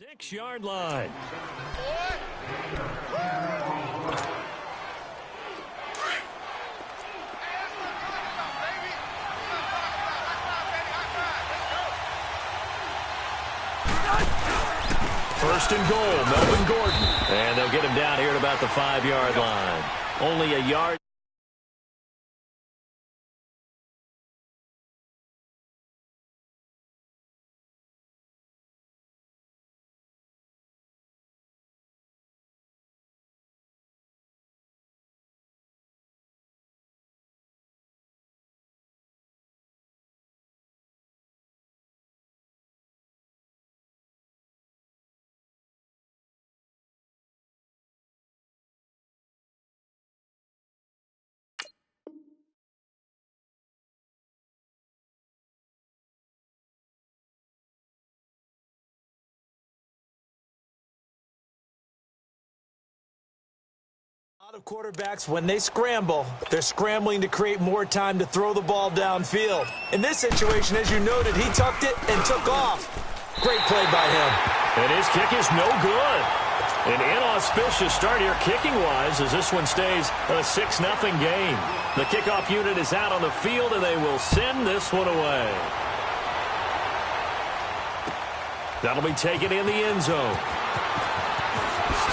6-yard line. First and goal, Melvin Gordon. And they'll get him down here at about the 5-yard line. Only a yard. A lot of quarterbacks, when they scramble, they're scrambling to create more time to throw the ball downfield. In this situation, as you noted, he tucked it and took off. Great play by him. And his kick is no good. An inauspicious start here kicking-wise as this one stays a 6-0 game. The kickoff unit is out on the field, and they will send this one away. That'll be taken in the end zone.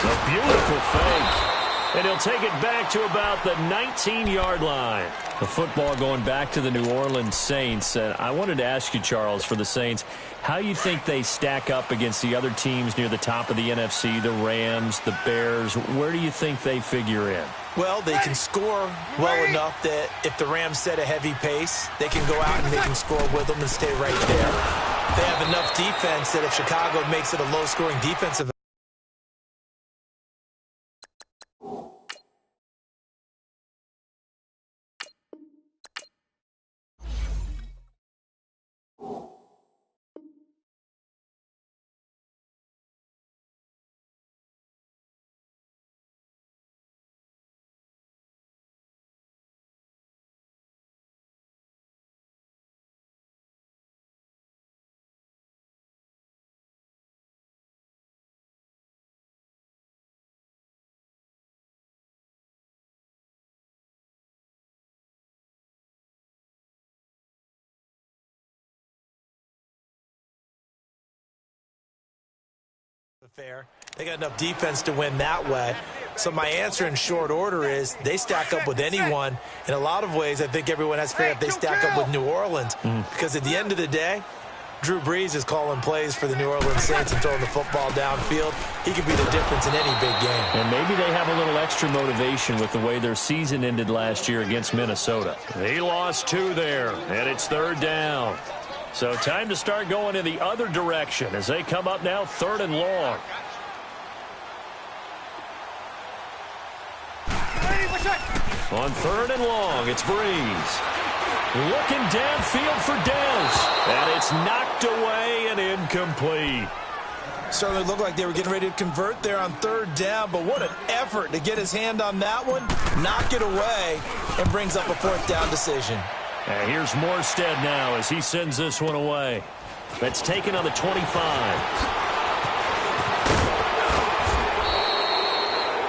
A beautiful fake. And he'll take it back to about the 19-yard line. The football going back to the New Orleans Saints. And I wanted to ask you, Charles, for the Saints, how you think they stack up against the other teams near the top of the NFC, the Rams, the Bears. Where do you think they figure in? Well, they can score well enough that if the Rams set a heavy pace, they can go out and they can score with them and stay right there. They have enough defense that if Chicago makes it a low-scoring defensive fair. They got enough defense to win that way. So my answer in short order is they stack up with anyone. In a lot of ways, I think everyone has figured out they stack up with New Orleans. Because at the end of the day, Drew Brees is calling plays for the New Orleans Saints and throwing the football downfield. He could be the difference in any big game. And maybe they have a little extra motivation with the way their season ended last year against Minnesota. He lost 2 there, and it's 3rd down. So time to start going in the other direction as they come up now 3rd and long. On 3rd and long, it's Brees. Looking downfield for Dez. And it's knocked away and incomplete. Certainly looked like they were getting ready to convert there on 3rd down, but what an effort to get his hand on that one, knock it away, and brings up a 4th down decision. And here's Morstead now as he sends this one away. That's taken on the 25.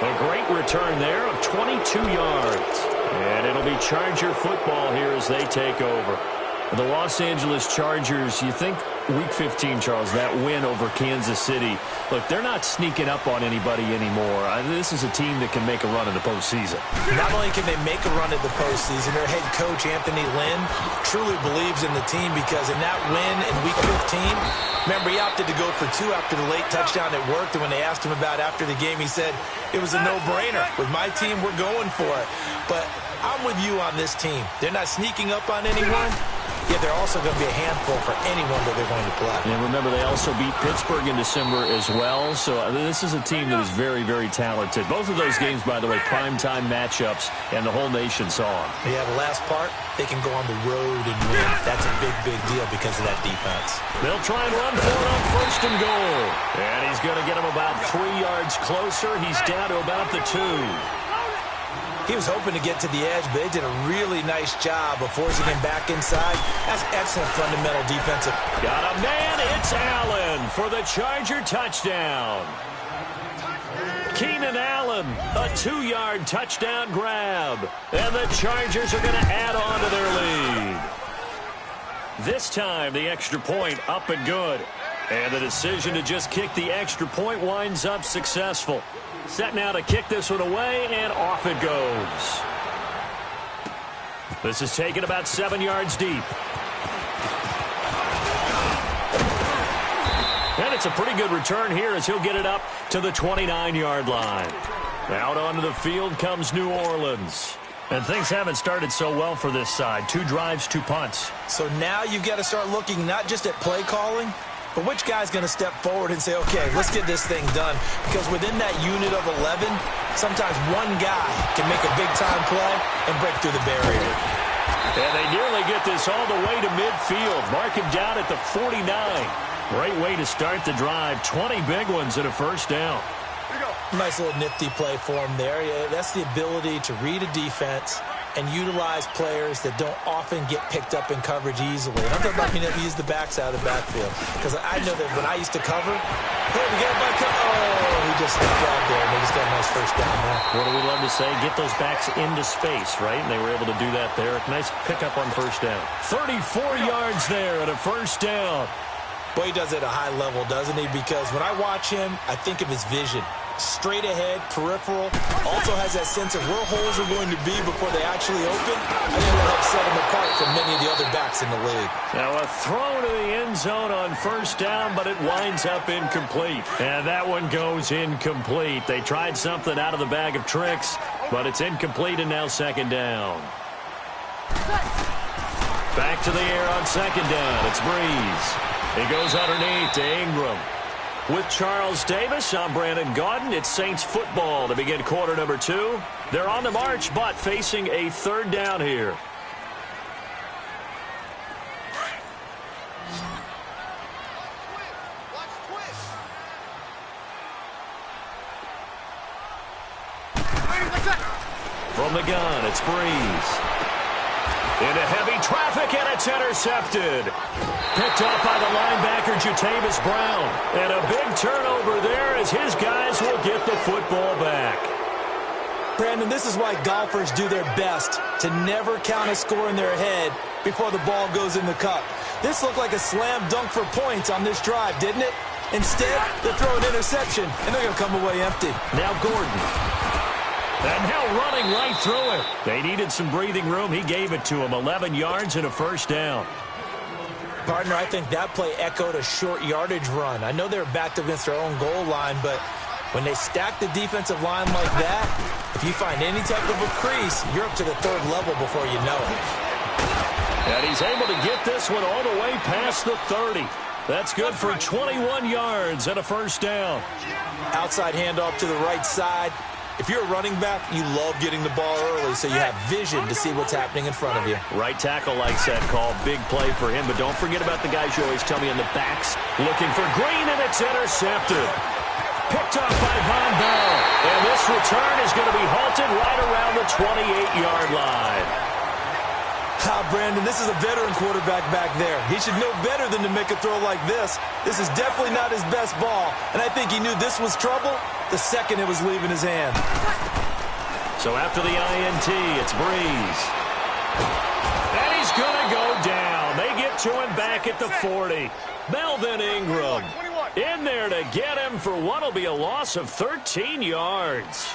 A great return there of 22 yards. And it'll be Charger football here as they take over. The Los Angeles Chargers, you think Week 15, Charles, that win over Kansas City. Look, they're not sneaking up on anybody anymore. This is a team that can make a run in the postseason. Not only can they make a run in the postseason, their head coach, Anthony Lynn, truly believes in the team because in that win in Week 15, remember, he opted to go for 2 after the late touchdown. It worked, and when they asked him about after the game, he said, it was a no-brainer. With my team, we're going for it. But I'm with you on this team. They're not sneaking up on anyone. Yeah, they're also going to be a handful for anyone that they're going to play. And remember, they also beat Pittsburgh in December as well. So this is a team that is very, very talented. Both of those games, by the way, primetime matchups, and the whole nation saw them. Yeah, the last part, they can go on the road and win. That's a big, big deal because of that defense. They'll try and run for it on 1st and goal. And he's going to get him about 3 yards closer. He's down to about the 2. He was hoping to get to the edge, but they did a really nice job of forcing him back inside. That's excellent fundamental defensive. Got a man. It's Allen for the Charger touchdown. Keenan Allen, a 2-yard touchdown grab. And the Chargers are going to add on to their lead. This time, the extra point up and good. And the decision to just kick the extra point winds up successful. Set now to kick this one away, and off it goes. This is taken about 7 yards deep. And it's a pretty good return here as he'll get it up to the 29-yard line. Out onto the field comes New Orleans. And things haven't started so well for this side. 2 drives, 2 punts. So now you've got to start looking not just at play calling, but which guy's going to step forward and say, okay, let's get this thing done. Because within that unit of 11, sometimes one guy can make a big-time play and break through the barrier. And they nearly get this all the way to midfield. Mark him down at the 49. Great way to start the drive. 20 big ones and a first down. Nice little nifty play for him there. Yeah, that's the ability to read a defense and utilize players that don't often get picked up in coverage easily. And I'm talking about being able to use the backs out of the backfield. Because I know that when I used to cover, hey, we got a back. Oh, he just stepped out there, and they just got a nice first down there. What do we love to say? Get those backs into space, right? And they were able to do that there. Nice pickup on first down. 34 yards there at a first down. Boy, he does it at a high level, doesn't he? Because when I watch him, I think of his vision. Straight ahead, peripheral, also has that sense of where holes are going to be before they actually open. I think that helps set him apart from many of the other backs in the league. Now a throw to the end zone on first down, but it winds up incomplete. And that one goes incomplete. They tried something out of the bag of tricks, but it's incomplete and now second down. Back to the air on second down. It's Breeze. He goes underneath to Ingram. With Charles Davis, I'm Brandon Gaudin. It's Saints football to begin quarter number 2. They're on the march, but facing a third down here. From the gun, it's Breeze. Into heavy traffic, and it's intercepted. Picked up by the linebacker, Jatavis Brown. And a big turnover there as his guys will get the football back. Brandon, this is why golfers do their best to never count a score in their head before the ball goes in the cup. This looked like a slam dunk for points on this drive, didn't it? Instead, they throw an interception, and they're going to come away empty. Now Gordon. And now running right through it. They needed some breathing room. He gave it to him. 11 yards and a first down. Partner, I think that play echoed a short yardage run. I know they were backed up against their own goal line, but when they stack the defensive line like that, if you find any type of a crease, you're up to the third level before you know it. And he's able to get this one all the way past the 30. That's good for 21 yards and a first down. Outside handoff to the right side. If you're a running back, you love getting the ball early so you have vision to see what's happening in front of you. Right tackle likes that call. Big play for him, but don't forget about the guys you always tell me in the backs. Looking for Green, and it's intercepted. Picked up by Von Bell. And this return is going to be halted right around the 28-yard line. Brandon, this is a veteran quarterback back there. He should know better than to make a throw like this. This is definitely not his best ball, and I think he knew this was trouble the second it was leaving his hand. So after the INT, it's Breeze. And he's going to go down. They get to him back at the 40. Melvin Ingram in there to get him for what will be a loss of 13 yards.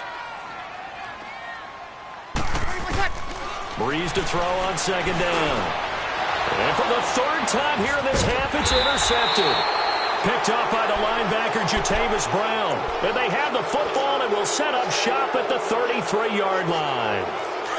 Breeze to throw on second down. And for the third time here in this half, it's intercepted. Picked up by the linebacker, Jatavis Brown. And they have the football and will set up shop at the 33-yard line.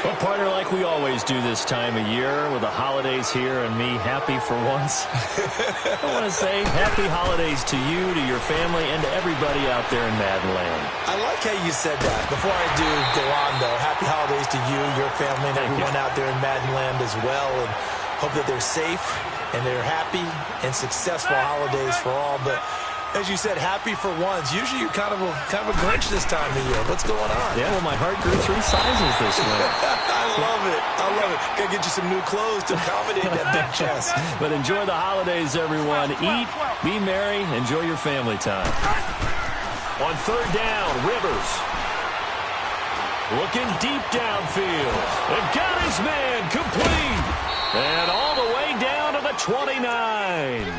Well, partner, like we always do this time of year with the holidays here and me happy for once. I want to say happy holidays to you, to your family, and to everybody out there in Madden Land. I like how you said that. Before I do go on, though, happy holidays to you, your family, and everyone out there in Madden Land as well. And hope that they're safe and they're happy and successful holidays for all. But As you said, happy for once. Usually you're kind of a Grinch this time of year. What's going on? Yeah, well, my heart grew 3 sizes this winter. I love it. I love it. Got to get you some new clothes to accommodate that big chest. But enjoy the holidays, everyone. Eat, be merry, enjoy your family time. On third down, Rivers. Looking deep downfield. And got his man complete. And all the way down to the 29.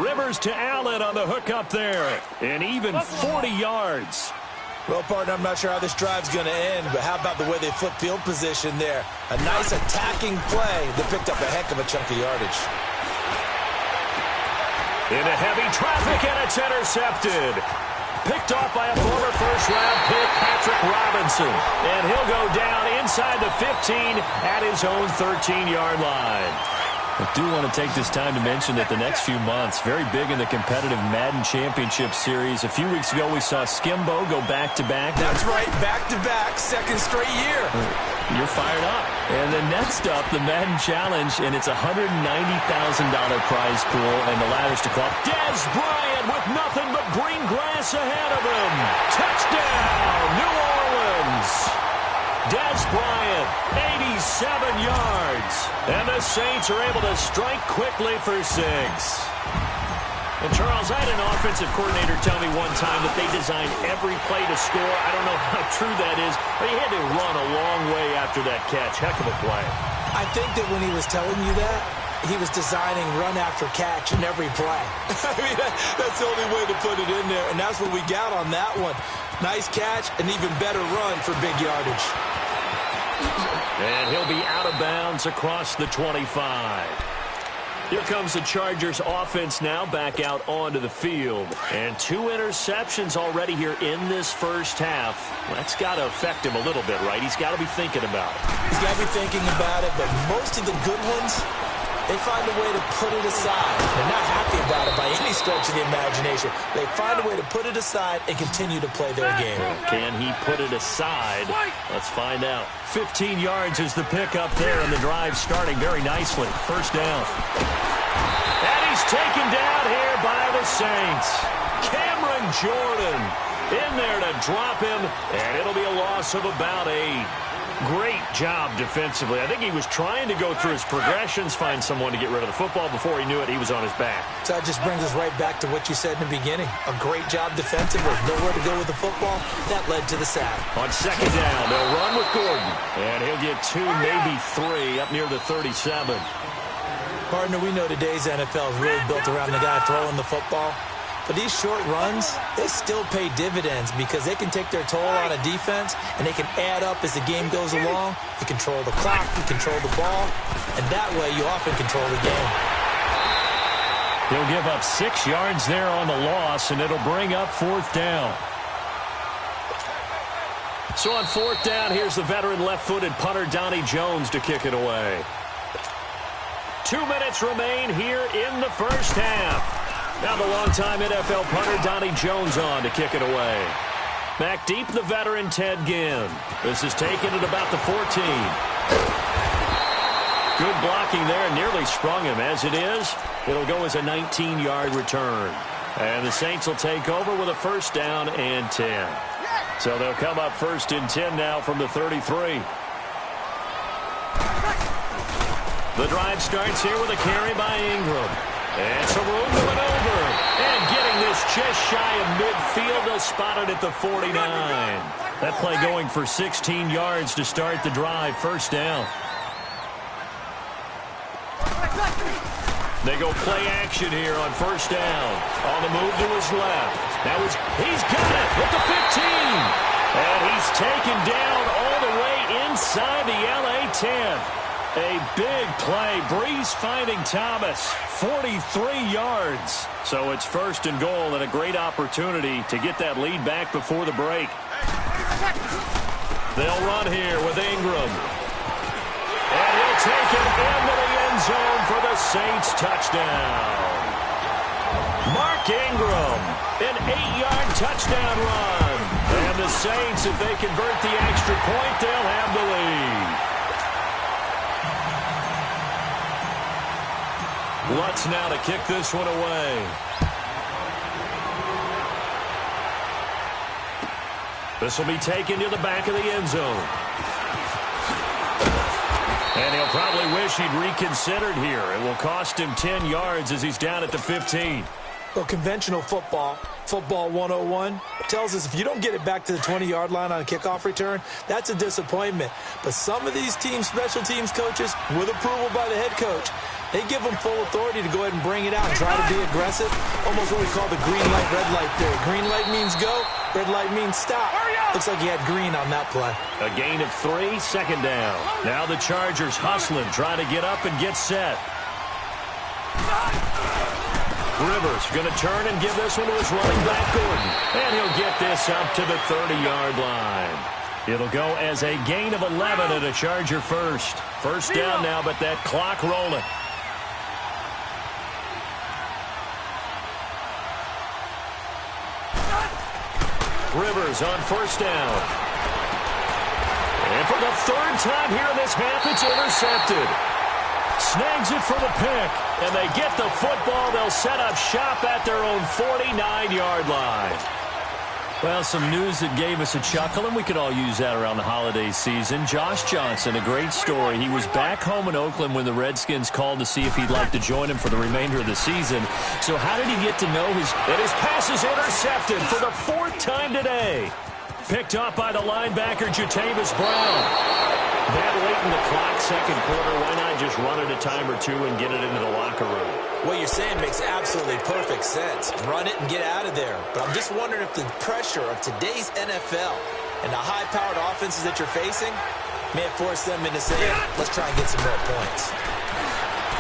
Rivers to Allen on the hook up there. And even 40 yards. Well, partner, I'm not sure how this drive's going to end, but how about the way they flip field position there? A nice attacking play that picked up a heck of a chunk of yardage. Into heavy traffic, and it's intercepted. Picked off by a former first-round pick, Patrick Robinson. And he'll go down inside the 15 at his own 13-yard line. I do want to take this time to mention that the next few months, very big in the competitive Madden Championship Series. A few weeks ago, we saw Skimbo go back-to-back. That's right, back-to-back, second straight year. You're fired up. And then next up, the Madden Challenge, and it's a $190,000 prize pool, and the ladder's to call. Dez Bryant with nothing but green grass ahead of him. Touchdown, New Orleans. Dez Bryant, 87 yards. And the Saints are able to strike quickly for 6. And, Charles, I had an offensive coordinator tell me one time that they designed every play to score. I don't know how true that is, but he had to run a long way after that catch. Heck of a play. I think that when he was telling you that, he was designing run after catch in every play. I mean, that's the only way to put it in there, and that's what we got on that one. Nice catch, an even better run for big yardage. And he'll be out of bounds across the 25. Here comes the Chargers offense now back out onto the field. And 2 interceptions already here in this first half. That's got to affect him a little bit, right? He's got to be thinking about it. He's got to be thinking about it, but most of the good ones, they find a way to put it aside. They're not happy about it by any stretch of the imagination. They find a way to put it aside and continue to play their game. Can he put it aside? Let's find out. 15 yards is the pickup there, and the drive starting very nicely. First down. And he's taken down here by the Saints. Cameron Jordan in there to drop him, and it'll be a loss of about 8. Great job defensively. I think he was trying to go through his progressions, find someone to get rid of the football. Before he knew it, he was on his back. So that just brings us right back to what you said in the beginning. A great job defensively. Nowhere to go with the football. That led to the sack. On second down, they'll run with Gordon. And he'll get 2, maybe 3, up near the 37. Partner, we know today's NFL is really built around the guy throwing the football. But these short runs, they still pay dividends because they can take their toll on a defense, and they can add up as the game goes along. You control the clock, you control the ball, and that way you often control the game. He'll give up 6 yards there on the loss, and it'll bring up 4th down. So on 4th down, here's the veteran left-footed punter Donnie Jones to kick it away. 2 minutes remain here in the first half. Now the longtime NFL punter Donnie Jones on to kick it away. Back deep, the veteran Ted Ginn. This is taken at about the 14. Good blocking there, nearly sprung him. As it is, it'll go as a 19-yard return. And the Saints will take over with a first down and 10. So they'll come up 1st and 10 now from the 33. The drive starts here with a carry by Ingram. And some room to maneuver. And getting this just shy of midfield. They'll spot it at the 49. That play going for 16 yards to start the drive. First down. They go play action here on first down. On the move to his left. Now he's got it at the 15. And he's taken down all the way inside the LA 10. A big play. Breeze finding Thomas. 43 yards. So it's 1st and goal and a great opportunity to get that lead back before the break. They'll run here with Ingram. And he'll take it into the end zone for the Saints touchdown. Mark Ingram, an 8-yard touchdown run. And the Saints, if they convert the extra point, they'll have the lead. Lutz now to kick this one away. This will be taken to the back of the end zone. And he'll probably wish he'd reconsidered here. It will cost him 10 yards as he's down at the 15. Well, conventional football 101, tells us if you don't get it back to the 20-yard line on a kickoff return, that's a disappointment. But some of these special teams coaches, with approval by the head coach, they give them full authority to go ahead and bring it out and try to be aggressive. Almost what we call the green light, red light theory. Green light means go, red light means stop. Looks like he had green on that play. A gain of 3, second down. Now the Chargers hustling, trying to get up and get set. Rivers going to turn and give this one to his running back, Gordon. And he'll get this up to the 30-yard line. It'll go as a gain of 11 and a Charger first. First down now, but that clock rolling. Rivers on first down. And for the third time here in this half, it's intercepted. Snags it for the pick, and they get the football. They'll set up shop at their own 49-yard line. Well, some news that gave us a chuckle, and we could all use that around the holiday season. Josh Johnson, a great story. He was back home in Oakland when the Redskins called to see if he'd like to join him for the remainder of the season. So how did he get to know that his pass is intercepted for the 4th time today? Picked up by the linebacker, Jatavis Brown. That late in the clock, second quarter, why not just run it a time or two and get it into the locker room? What you're saying makes absolutely perfect sense. Run it and get out of there. But I'm just wondering if the pressure of today's NFL and the high-powered offenses that you're facing may have forced them into saying, let's try and get some more points.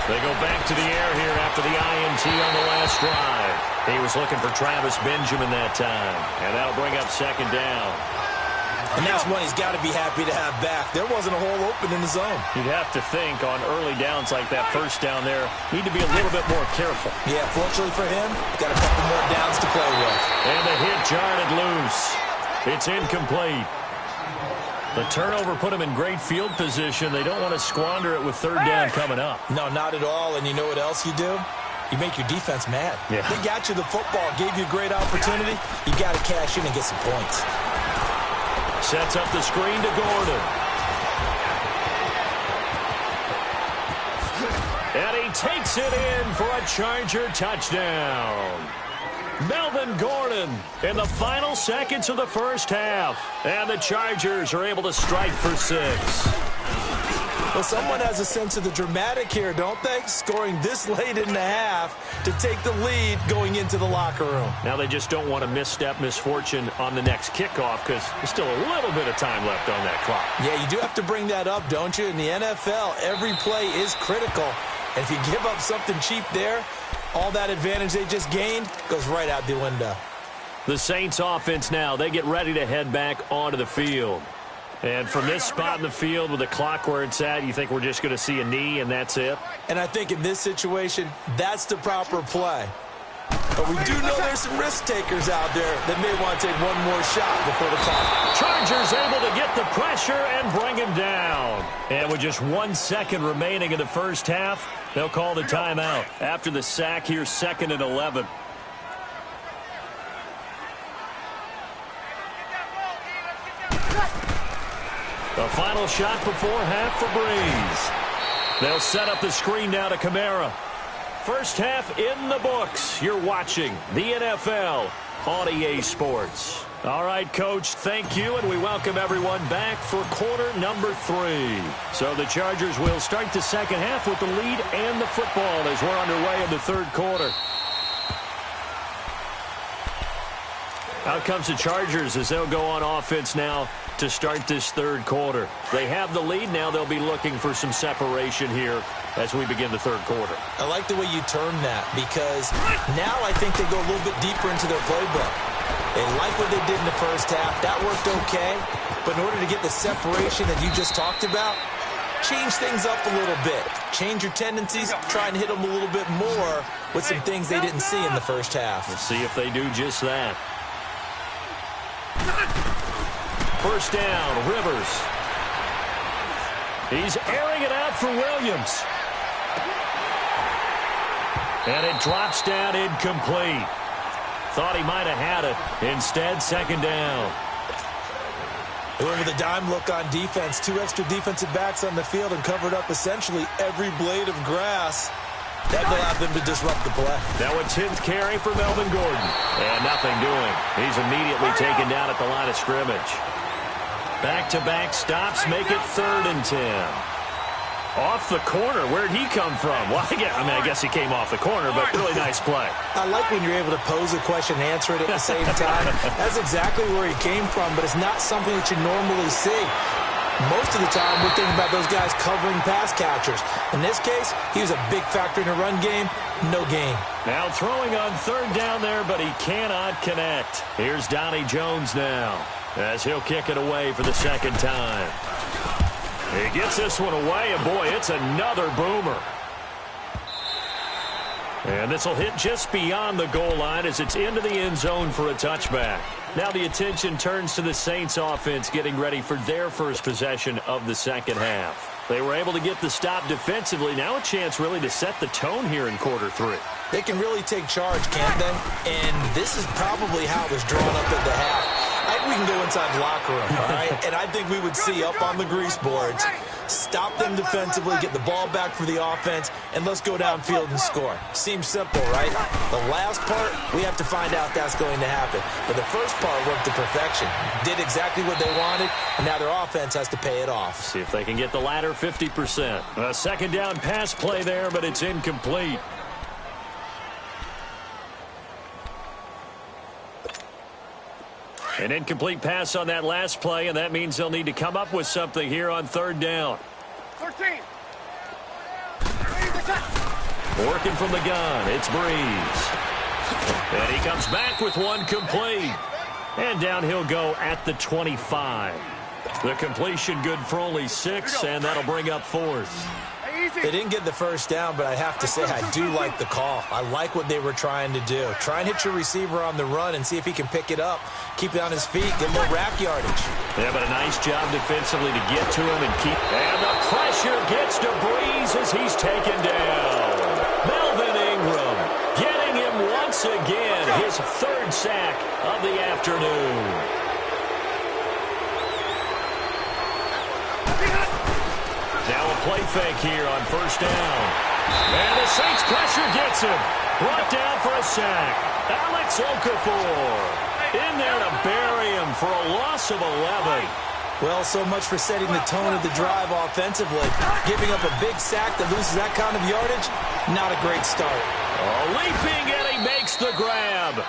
They go back to the air here after the INT on the last drive. He was looking for Travis Benjamin that time, and that'll bring up second down. And that's one he's got to be happy to have back. There wasn't a hole open in the zone. You'd have to think on early downs like that first down there, need to be a little bit more careful. Yeah, fortunately for him, got a couple more downs to play with. And the hit jarred it loose. It's incomplete. The turnover put him in great field position. They don't want to squander it with third down coming up. No, not at all. And you know what else you do? You make your defense mad. Yeah. They got you the football, gave you a great opportunity. You got to cash in and get some points. Sets up the screen to Gordon. And he takes it in for a Charger touchdown. Melvin Gordon in the final seconds of the first half. And the Chargers are able to strike for 6. Well, someone has a sense of the dramatic here, don't they? Scoring this late in the half to take the lead going into the locker room. Now they just don't want to misstep misfortune on the next kickoff because there's still a little bit of time left on that clock. Yeah, you do have to bring that up, don't you? In the NFL, every play is critical. And if you give up something cheap there, all that advantage they just gained goes right out the window. The Saints offense now, they get ready to head back onto the field. And from this spot in the field with the clock where it's at, you think we're just going to see a knee and that's it? And I think in this situation, that's the proper play. But we do know there's some risk takers out there that may want to take one more shot before the clock. Chargers able to get the pressure and bring him down. And with just 1 second remaining in the first half, they'll call the timeout. After the sack here, 2nd and 11. The final shot before half for Breeze. They'll set up the screen now to Kamara. First half in the books. You're watching the NFL on EA Sports. All right, Coach, thank you, and we welcome everyone back for quarter number 3. So the Chargers will start the second half with the lead and the football as we're underway in the third quarter. Out comes the Chargers as they'll go on offense now to start this third quarter. They have the lead. Now they'll be looking for some separation here as we begin the third quarter. I like the way you term that because now I think they go a little bit deeper into their playbook. They like what they did in the first half. That worked okay. But in order to get the separation that you just talked about, change things up a little bit. Change your tendencies. Try and hit them a little bit more with some things they didn't see in the first half. We'll see if they do just that. First down, Rivers. He's airing it out for Williams. And it drops down incomplete. Thought he might have had it. Instead, second down. They went with a dime look on defense. 2 extra defensive backs on the field and covered up essentially every blade of grass. That allowed them to disrupt the play. Now a 10th carry for Melvin Gordon. And nothing doing. He's immediately taken down at the line of scrimmage. Back-to-back stops make it 3rd and 10. Off the corner. Where'd he come from? Well, I guess he came off the corner, but really nice play. I like when you're able to pose a question and answer it at the same time. That's exactly where he came from, but it's not something that you normally see. Most of the time, we're thinking about those guys covering pass catchers. In this case, he was a big factor in the run game. No gain. Now throwing on 3rd down there, but he cannot connect. Here's Donnie Jones now, as he'll kick it away for the 2nd time. He gets this one away, and boy, it's another boomer. And this will hit just beyond the goal line as it's into the end zone for a touchback. Now the attention turns to the Saints offense getting ready for their first possession of the 2nd half. They were able to get the stop defensively. Now a chance really to set the tone here in quarter 3. They can really take charge, can't they? And this is probably how it was drawn up at the half. I think we can go inside the locker room, all right? And I think we would see up on the grease boards, stop them defensively, get the ball back for the offense, and let's go downfield and score. Seems simple, right? The last part, we have to find out that's going to happen. But the first part worked to perfection. Did exactly what they wanted, and now their offense has to pay it off. See if they can get the latter 50%. A 2nd down pass play there, but it's incomplete. An incomplete pass on that last play, and that means they'll need to come up with something here on 3rd down. 13. Working from the gun, it's Breeze. And he comes back with one complete. And down he'll go at the 25. The completion good for only 6, and that'll bring up 4th. They didn't get the first down, but I have to say I do like the call. I like what they were trying to do. Try and hit your receiver on the run and see if he can pick it up, keep it on his feet, get more rack yardage. Yeah, but a nice job defensively to get to him and keep. And the pressure gets to Breeze as he's taken down. Melvin Ingram getting him once again, his 3rd sack of the afternoon. Now a play fake here on 1st down. And the Saints pressure gets him. Brought down for a sack. Alex Okafor in there to bury him for a loss of 11. Well, so much for setting the tone of the drive offensively. Giving up a big sack that loses that kind of yardage, not a great start. Leaping, and he makes the grab.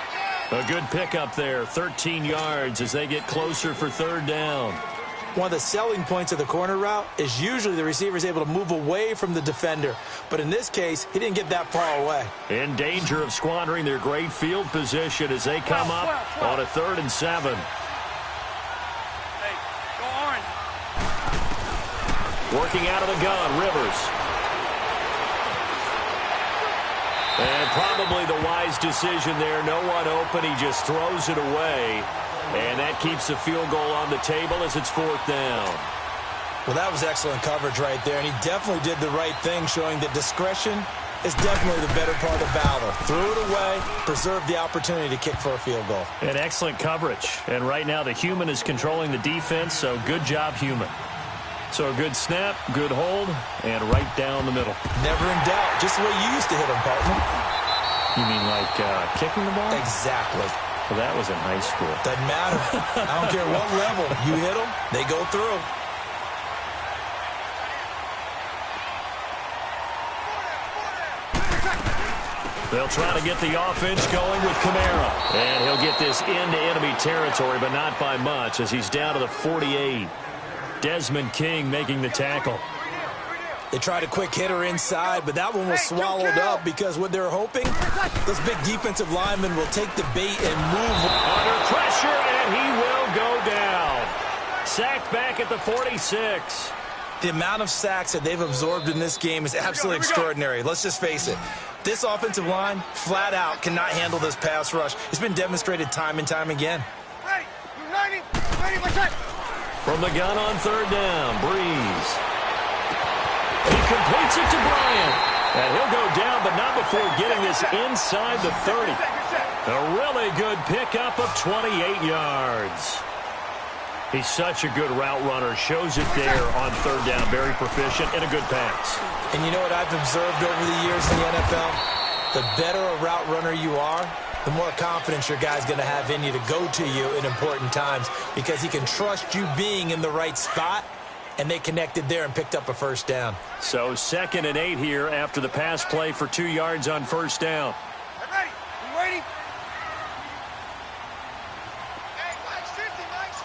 A good pickup there, 13 yards as they get closer for 3rd down. One of the selling points of the corner route is usually the receiver is able to move away from the defender. But in this case, he didn't get that far away. In danger of squandering their great field position as they come up on a 3rd and 7. Hey, go orange. Working out of the gun, Rivers. And probably the wise decision there. No one open. He just throws it away. And that keeps the field goal on the table as it's 4th down. Well, that was excellent coverage right there. And he definitely did the right thing, showing that discretion is definitely the better part of valor. Threw it away, preserved the opportunity to kick for a field goal. And excellent coverage. And right now the human is controlling the defense, so good job, human. So a good snap, good hold, and right down the middle. Never in doubt. Just the way you used to hit them, partner. You mean like kicking the ball? Exactly. Well, that was in high school. Doesn't matter. I don't care what level. You hit them, they go through. They'll try to get the offense going with Kamara. And he'll get this into enemy territory, but not by much as he's down to the 48. Desmond King making the tackle. They tried a quick hitter inside, but that one was swallowed up because what they're hoping, this big defensive lineman will take the bait and move. Under pressure, and he will go down. Sacked back at the 46. The amount of sacks that they've absorbed in this game is absolutely extraordinary. Let's just face it. This offensive line, flat out, cannot handle this pass rush. It's been demonstrated time and time again. Ready, ready, my check. From the gun on 3rd down, Breeze. He completes it to Bryant. And he'll go down, but not before getting this inside the 30. A really good pickup of 28 yards. He's such a good route runner. Shows it there on third down. Very proficient and a good pass. And you know what I've observed over the years in the NFL? The better a route runner you are, the more confidence your guy's going to have in you to go to you in important times because he can trust you being in the right spot, and they connected there and picked up a first down. So 2nd and 8 here after the pass play for 2 yards on first down. Get ready. You waiting? Hey, Mike's 50, Mike's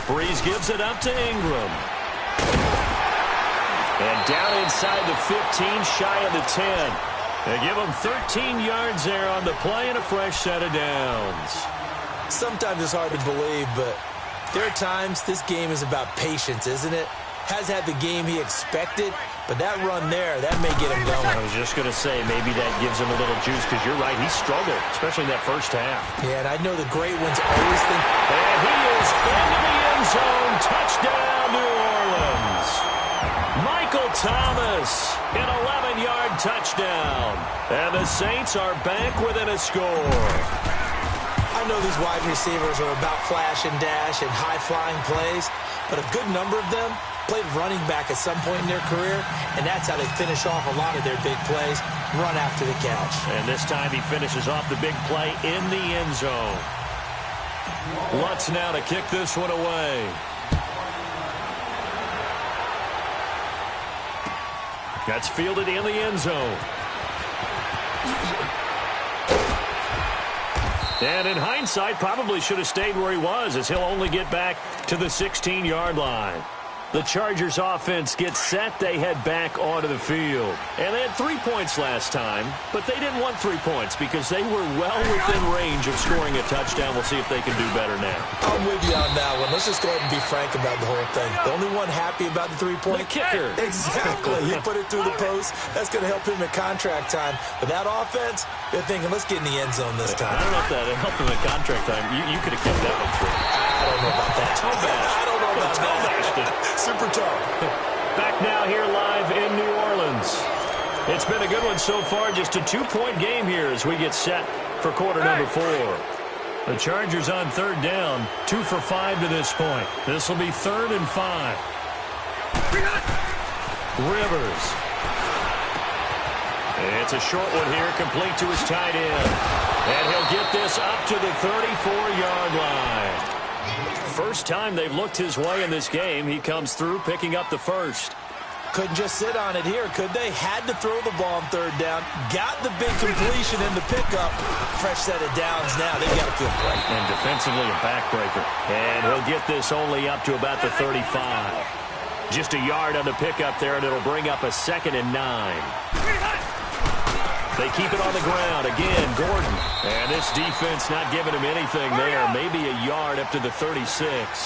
50. Breeze gives it up to Ingram. And down inside the 15, shy of the 10. They give him 13 yards there on the play and a fresh set of downs. Sometimes it's hard to believe, but there are times this game is about patience, isn't it? Has had the game he expected, but that run there, that may get him going. I was just going to say, maybe that gives him a little juice, because you're right, he struggled, especially in that first half. Yeah, and I know the great ones always think... And he is into the end zone. Touchdown, New Orleans. Michael Thomas, an 11-yard touchdown. And the Saints are back within a score. I know these wide receivers are about flash and dash and high-flying plays, but a good number of them played running back at some point in their career, and that's how they finish off a lot of their big plays, run after the catch. And this time he finishes off the big play in the end zone. Lutz now to kick this one away. That's fielded in the end zone. And in hindsight, probably should have stayed where he was, as he'll only get back to the 16-yard line. The Chargers offense gets set. They head back onto the field. And they had 3 points last time, but they didn't want 3 points because they were well within range of scoring a touchdown. We'll see if they can do better now. I'm with you on that one. Let's just go ahead and be frank about the whole thing. The only one happy about the 3-point? The kicker. Exactly. He put it through the post. That's going to help him at contract time. But that offense, they're thinking, let's get in the end zone this time. I don't know if that helped him at contract time. You could have kept that one through. I don't know about that. Toe bash. I don't know about that. Super toe. Back now here live in New Orleans. It's been a good one so far. Just a 2-point game here as we get set for quarter number 4. The Chargers on third down, 2 for 5 to this point. This will be 3rd and 5. Rivers. It's a short one here, complete to his tight end. And he'll get this up to the 34-yard line. First time they've looked his way in this game. He comes through, picking up the first. Couldn't just sit on it here, could they? Had to throw the ball on third down. Got the big completion in the pickup. Fresh set of downs now. They've got to feel great. And defensively a backbreaker. And he'll get this only up to about the 35. Just a yard on the pickup there, and it'll bring up a 2nd and 9. They keep it on the ground. Again, Gordon. And this defense not giving him anything there. Maybe a yard up to the 36.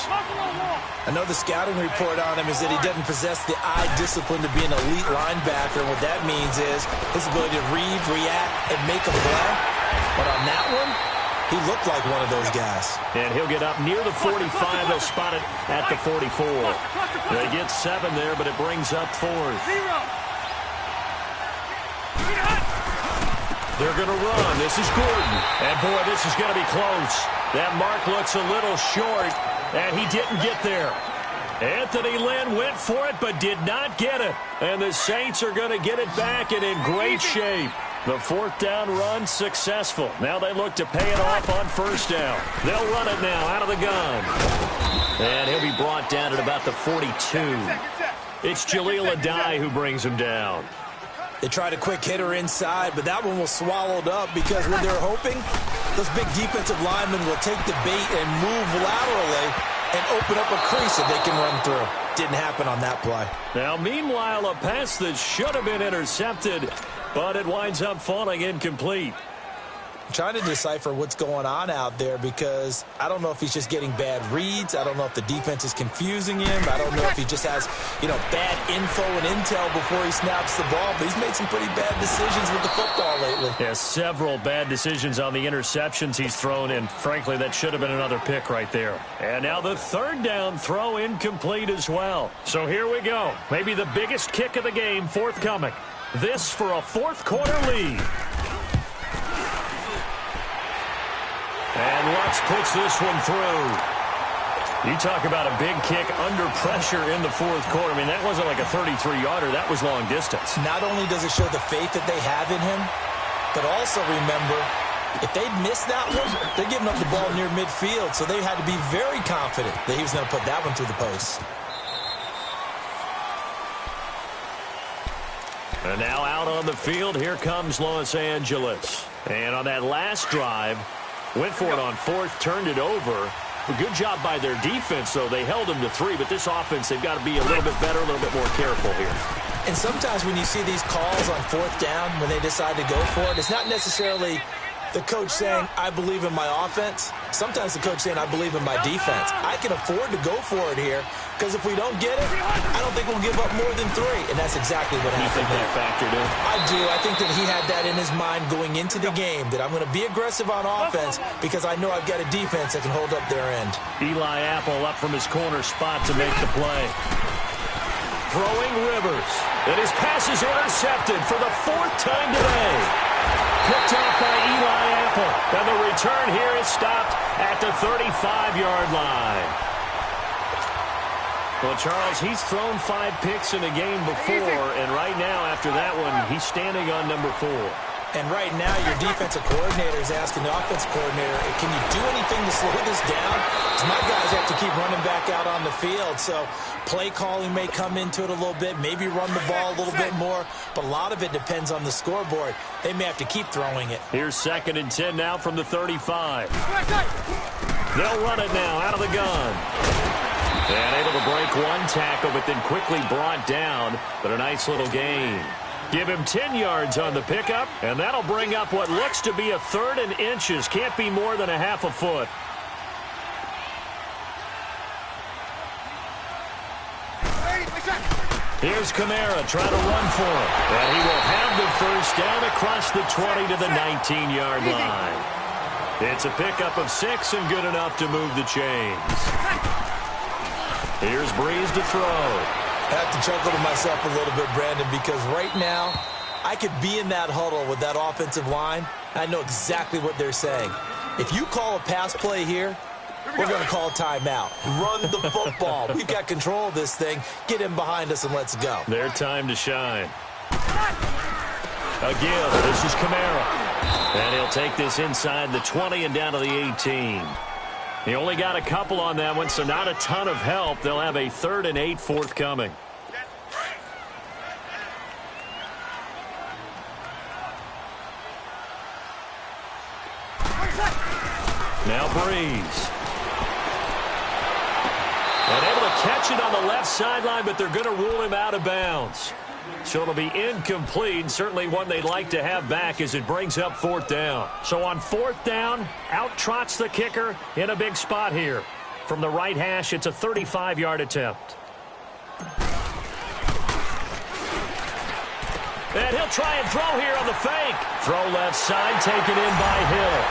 I know the scouting report on him is that he doesn't possess the eye discipline to be an elite linebacker. And what that means is his ability to read, react, and make a play. But on that one, he looked like one of those guys. And he'll get up near the 45. They'll spot it at the 44. They get 7 there, but it brings up 4th. They're going to run. This is Gordon. And, boy, this is going to be close. That mark looks a little short, and he didn't get there. Anthony Lynn went for it but did not get it. And the Saints are going to get it back and in great shape. The 4th down run successful. Now they look to pay it off on first down. They'll run it now out of the gun. And he'll be brought down at about the 42. It's Jaleel Adai who brings him down. They tried a quick hitter inside, but that one was swallowed up because what they're hoping, those big defensive linemen will take the bait and move laterally and open up a crease that they can run through. Didn't happen on that play. Now, meanwhile, a pass that should have been intercepted, but it winds up falling incomplete. I'm trying to decipher what's going on out there because I don't know if he's just getting bad reads. I don't know if the defense is confusing him. I don't know if he just has, bad info and intel before he snaps the ball. But he's made some pretty bad decisions with the football lately. Yeah, several bad decisions on the interceptions he's thrown, and frankly, that should have been another pick right there. And now the 3rd down throw incomplete as well. So here we go. Maybe the biggest kick of the game forthcoming. This for a 4th quarter lead. Pitts puts this one through. You talk about a big kick under pressure in the fourth quarter. I mean, that wasn't like a 33-yarder. That was long distance. Not only does it show the faith that they have in him, but also remember, if they'd missed that one, they're giving up the ball near midfield, so they had to be very confident that he was going to put that one through the post. And now out on the field, here comes Los Angeles. And on that last drive, went for it on fourth, turned it over. A good job by their defense, though. They held them to 3, but this offense, they've got to be a little bit better, a little bit more careful here. And sometimes when you see these calls on fourth down, when they decide to go for it, it's not necessarily the coach saying, I believe in my offense. Sometimes the coach saying, I believe in my defense. I can afford to go for it here, because if we don't get it, I don't think we'll give up more than 3. And that's exactly what happened. You think that factored in? I do. I think that he had that in his mind going into the game, that I'm going to be aggressive on offense because I know I've got a defense that can hold up their end. Eli Apple up from his corner spot to make the play. Throwing Rivers. And his pass is intercepted for the 4th time today. Picked off by Eli Apple. And the return here is stopped at the 35-yard line. Well, Charles, he's thrown 5 picks in a game before, and right now, after that one, he's standing on number 4. And right now, your defensive coordinator is asking the offensive coordinator, can you do anything to slow this down? Because my guys have to keep running back out on the field. So play calling may come into it a little bit, maybe run the ball a little bit more, but a lot of it depends on the scoreboard. They may have to keep throwing it. Here's 2nd and 10 now from the 35. They'll run it now out of the gun. And able to break one tackle, but then quickly brought down. But a nice little gain. Give him 10 yards on the pickup, and that'll bring up what looks to be a 3rd and inches. Can't be more than a half a foot. Here's Kamara trying to run for him. And he will have the first down across the 20 to the 19-yard line. It's a pickup of 6 and good enough to move the chains. Here's Breeze to throw. I have to chuckle to myself a little bit, Brandon, because right now I could be in that huddle with that offensive line. I know exactly what they're saying. If you call a pass play here, we're going to call timeout. Run the football. We've got control of this thing. Get in behind us and let's go. Their time to shine. Again, this is Kamara. And he'll take this inside the 20 and down to the 18. He only got a couple on that one, so not a ton of help. They'll have a 3rd and 8 forthcoming. Now Breeze. And able to catch it on the left sideline, but they're going to rule him out of bounds. So it'll be incomplete, certainly one they'd like to have back as it brings up 4th down. So on 4th down, out trots the kicker in a big spot here. From the right hash, it's a 35-yard attempt. And he'll try and throw here on the fake. Throw left side, taken in by Hill.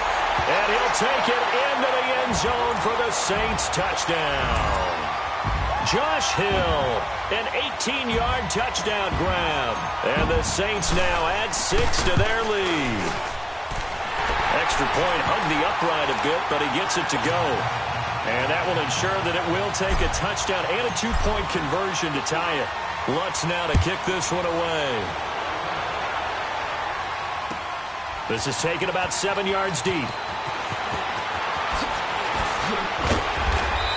And he'll take it into the end zone for the Saints touchdown. Josh Hill, an 18-yard touchdown grab. And the Saints now add 6 to their lead. Extra point hugged the upright a bit, but he gets it to go. And that will ensure that it will take a touchdown and a 2-point conversion to tie it. Lutz now to kick this one away. This is taken about 7 yards deep.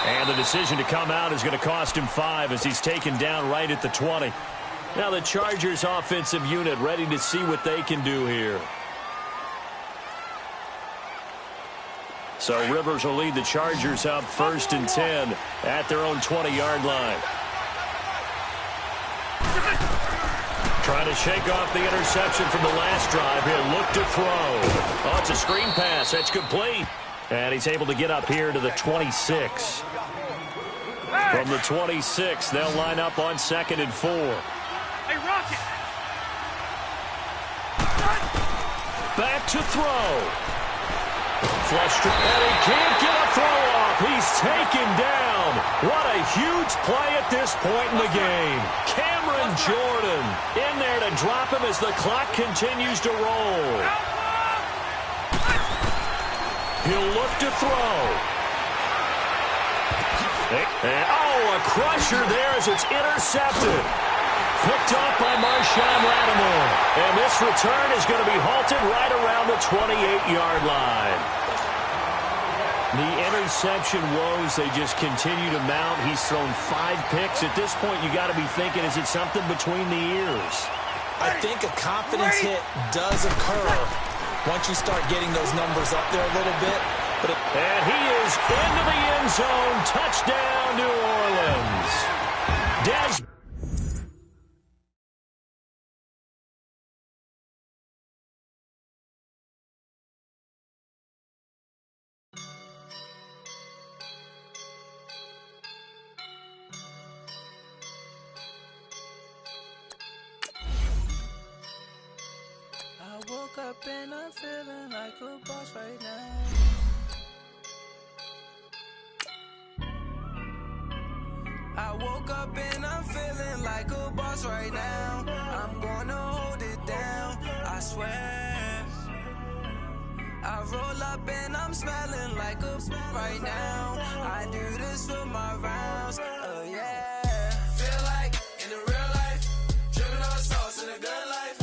And the decision to come out is going to cost him 5 as he's taken down right at the 20. Now the Chargers offensive unit ready to see what they can do here. So Rivers will lead the Chargers up 1st and 10 at their own 20-yard line. Trying to shake off the interception from the last drive. He'll look to throw. Oh, it's a screen pass. That's complete. And he's able to get up here to the 26. From the 26, they'll line up on 2nd and 4. Hey, Rocket! Back to throw. Flushed, and he can't get a throw off. He's taken down. What a huge play at this point in the game. Cameron Jordan in there to drop him as the clock continues to roll. He'll look to throw. And, a crusher there as it's intercepted. Picked up by Marshawn Lattimore. And this return is going to be halted right around the 28-yard line. The interception woes, they just continue to mount. He's thrown 5 picks. At this point, you got to be thinking, is it something between the ears? I think a confidence hit does occur once you start getting those numbers up there a little bit. And he is into the end zone. Touchdown, New Orleans. Des. I woke up and I'm feeling like a boss right now. I woke up and I'm feeling like a boss right now. I'm gonna hold it down, I swear. I roll up and I'm smelling like a right now. I do this for my rounds, yeah. Feel like in the real life, dripping on sauce in a good life.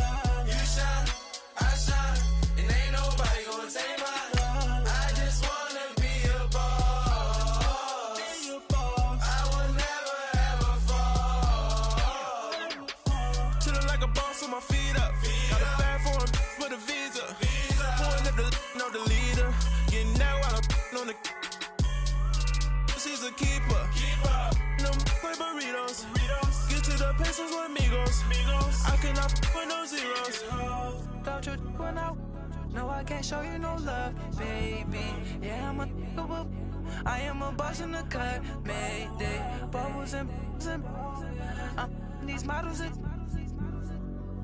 You shine, I shine, and ain't nobody gonna take mine. I just wanna be a boss. I will never ever fall. Chillin' like a boss with my feet up. Got a bag for him with a visa. Pulling up the leader. Getting that while I'm on the. She's a keeper. No play burritos. Get to the pesos with amigos. I cannot with no zeros. Don't you when no, I can't show you no love, baby. Yeah, I am a boss in the cut, Mayday. Bubbles and these models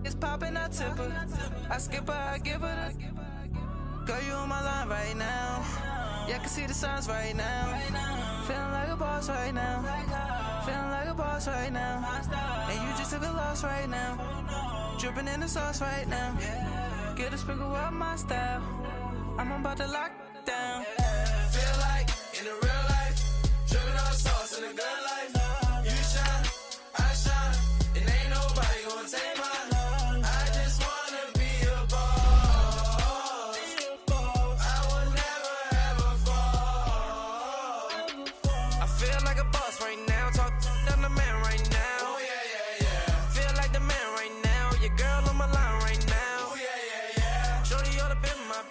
it's popping, I tip her. I skip her, I give her the. Girl, you on my line right now. Yeah, I can see the signs right now. Feeling like a boss right now. Feeling like a boss right now. And you just took a loss right now. Dripping in the sauce right now. Get a sprinkle up my style. I'm about to lock down. Feel like in the real life, dripping on sauce in a good life. You shine, I shine, and ain't nobody gonna take mine. I just wanna be a boss. I will never ever fall. I feel like a boss right now. Talk to the man right now. Oh yeah. Feel like the man right now. Your girl on my line right now. Oh yeah. Shorty all up in my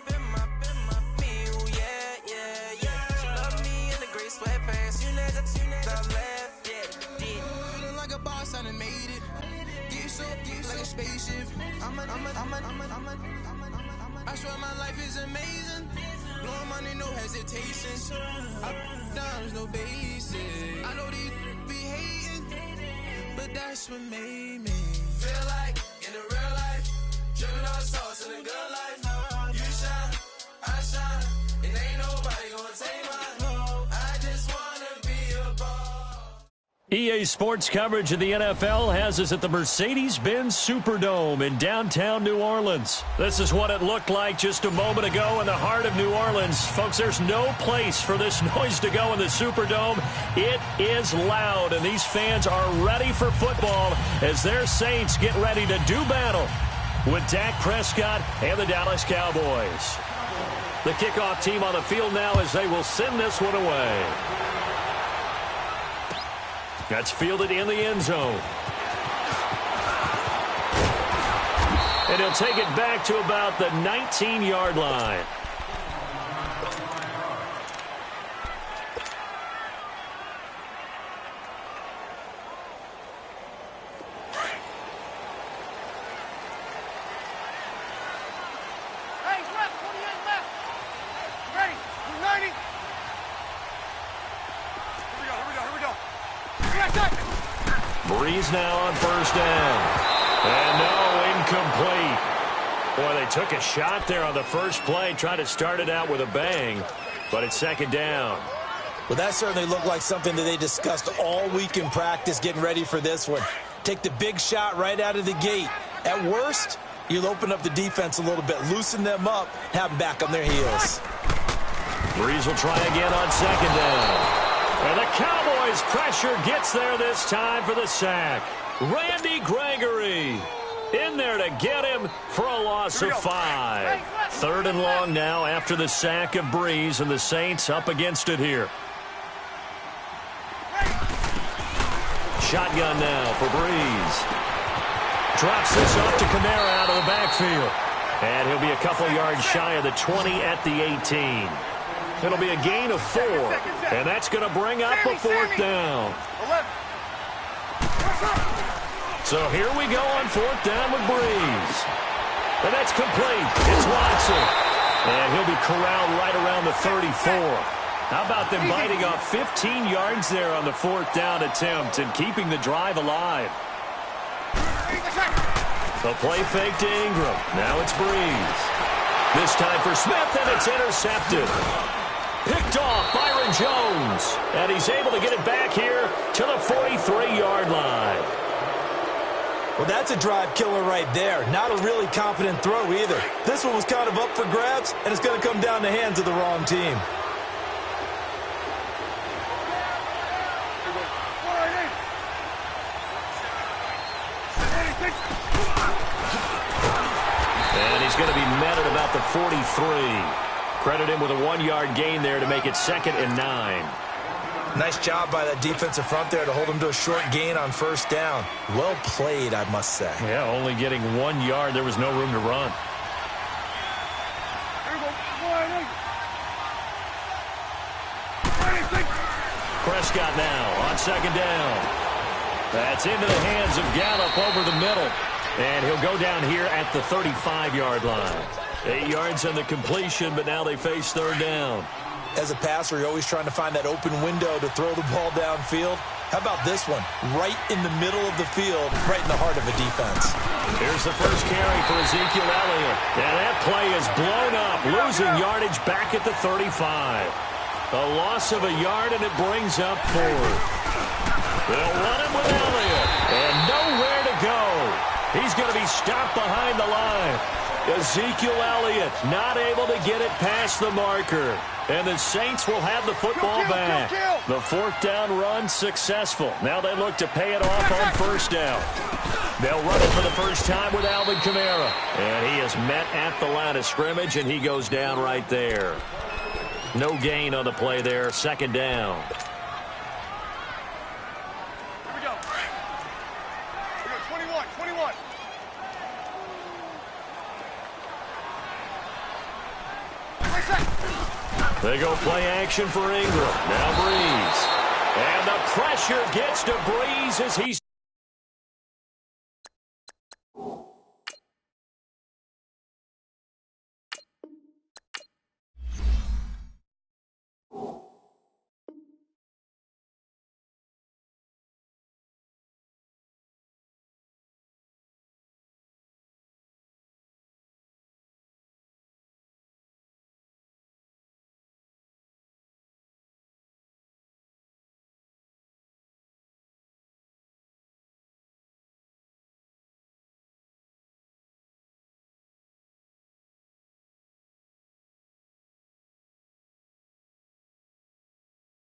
me. Oh yeah. She love me in the gray sweatpants. You never left. Yeah. Feeling like a boss, I done made it. Get so like a spaceship. I swear my life is amazing. Blowing money, no hesitation. Up, down, no basic. I know these be hating, but that's what made me feel like in the real life, dripping on sauce in a good life. You shine, I shine, and ain't nobody gonna take mine. I just wanna be a boss. EA Sports coverage of the NFL has us at the Mercedes-Benz Superdome in downtown New Orleans. This is what it looked like just a moment ago in the heart of New Orleans. Folks, there's no place for this noise to go in the Superdome. It is loud, and these fans are ready for football as their Saints get ready to do battle with Dak Prescott and the Dallas Cowboys. The kickoff team on the field now as they will send this one away. That's fielded in the end zone. And he'll take it back to about the 19-yard line. Hey, left, 28 left. Ready, 90. Here we go. Breeze now on first down. And no, incomplete. Boy, they took a shot there on the first play, trying to start it out with a bang, but it's second down. Well, that certainly looked like something that they discussed all week in practice, getting ready for this one. Take the big shot right out of the gate. At worst, you'll open up the defense a little bit, loosen them up, have them back on their heels. Breeze will try again on second down. And the Cowboys' pressure gets there this time for the sack. Randy Gregory in there to get him for a loss of 5. 3rd and long now after the sack of Breeze, and the Saints up against it here. Shotgun now for Breeze. Drops this off to Kamara out of the backfield. And he'll be a couple yards shy of the 20 at the 18. It'll be a gain of 4, and that's going to bring up a 4th down. So here we go on 4th down with Breeze. And that's complete. It's Watson. And he'll be corralled right around the 34. How about them biting off 15 yards there on the 4th down attempt and keeping the drive alive? The play fake to Ingram. Now it's Breeze. This time for Smith, and it's intercepted. Picked off Byron Jones. And he's able to get it back here to the 43-yard line. Well, that's a drive killer right there. Not a really confident throw either. This one was kind of up for grabs, and it's going to come down the hands of the wrong team. And he's going to be met at about the 43. Credit him with a 1-yard gain there to make it 2nd and 9. Nice job by that defensive front there to hold him to a short gain on 1st down. Well played, I must say. Yeah, only getting 1 yard. There was no room to run. Prescott now on 2nd down. That's into the hands of Gallup over the middle. And he'll go down here at the 35-yard line. 8 yards on the completion, but now they face 3rd down. As a passer, you're always trying to find that open window to throw the ball downfield. How about this one? Right in the middle of the field, right in the heart of the defense. Here's the first carry for Ezekiel Elliott. And that play is blown up, losing yardage back at the 35. A loss of a yard, and it brings up 4th. They'll run him with Elliott, and nowhere to go. He's going to be stopped behind the line. Ezekiel Elliott not able to get it past the marker. And the Saints will have the football back. The 4th down run successful. Now they look to pay it off on 1st down. They'll run it for the first time with Alvin Kamara. And he is met at the line of scrimmage, and he goes down right there. No gain on the play there. 2nd down. Here we go. 21. They go play action for Ingram. Now Breeze. And the pressure gets to Breeze as he's...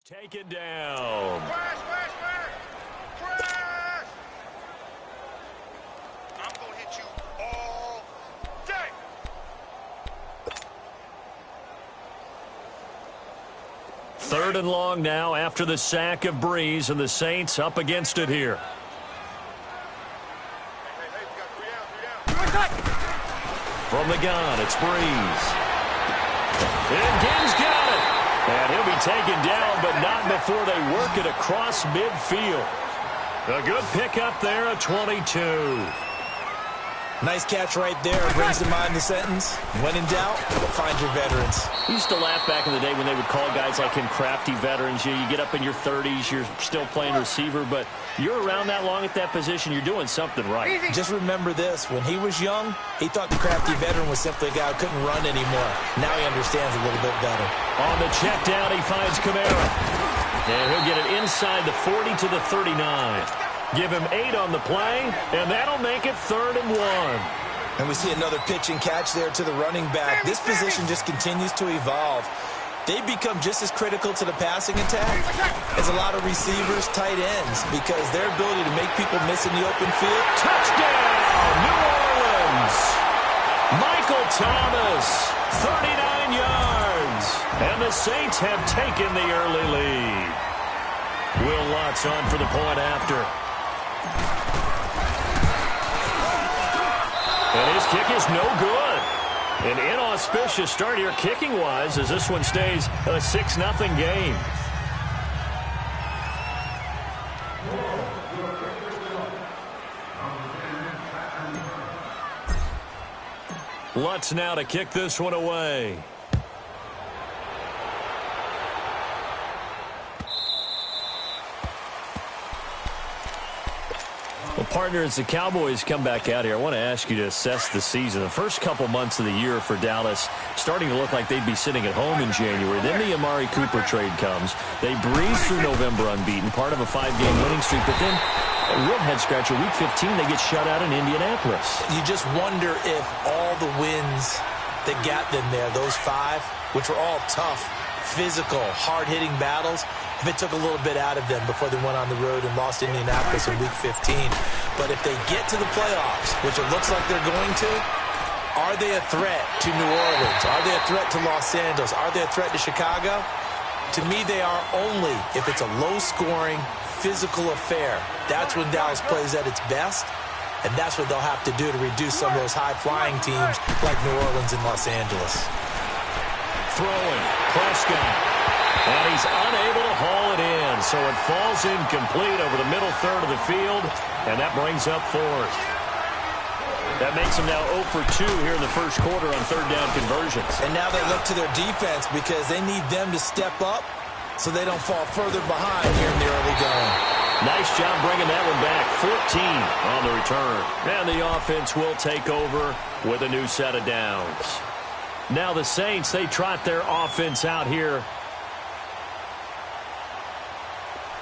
Taken down. Crash! I'm going to hit you all day. Third and long now after the sack of Breeze, and the Saints up against it here. Hey, we got 3 down. From the gun, it's Breeze. And Gibbs got it. And he'll be taken down, but not before they work it across midfield. A good pickup there at 22. Nice catch right there. Brings to mind the sentence, when in doubt, find your veterans. We used to laugh back in the day when they would call guys like him crafty veterans. You get up in your 30s, you're still playing receiver, but you're around that long at that position, you're doing something right. Just remember this. When he was young, he thought the crafty veteran was simply a guy who couldn't run anymore. Now he understands a little bit better. On the check down, he finds Kamara. And he'll get it inside the 40 to the 39. Give him 8 on the play, and that'll make it 3rd and 1. And we see another pitch and catch there to the running back. This position just continues to evolve. they become just as critical to the passing attack as a lot of receivers, tight ends, because their ability to make people miss in the open field. Touchdown, New Orleans! Michael Thomas, 39 yards. And the Saints have taken the early lead. Will Lutz on for the point after. And his kick is no good. An inauspicious start here kicking-wise as this one stays a 6-0 game. Lutz now to kick this one away. Well, partner, as the Cowboys come back out here, I want to ask you to assess the season. The first couple months of the year for Dallas starting to look like they'd be sitting at home in January. Then the Amari Cooper trade comes. They breeze through November unbeaten, part of a 5-game winning streak. But then, a real head-scratcher, Week 15, they get shut out in Indianapolis. You just wonder if all the wins that got them there, those 5, which were all tough, physical, hard-hitting battles, if it took a little bit out of them before they went on the road and lost Indianapolis in Week 15. But if they get to the playoffs, which it looks like they're going to, are they a threat to New Orleans? Are they a threat to Los Angeles? Are they a threat to Chicago? To me, they are only if it's a low-scoring, physical affair. That's when Dallas plays at its best, and that's what they'll have to do to reduce some of those high-flying teams like New Orleans and Los Angeles. Throwing, Prescott. And he's unable to haul it in, so it falls incomplete over the middle third of the field, and that brings up 4th. That makes them now 0 for 2 here in the first quarter on third down conversions. And now they look to their defense because they need them to step up so they don't fall further behind here in the early going. Nice job bringing that one back. 14 on the return. And the offense will take over with a new set of downs. Now the Saints, they trot their offense out here.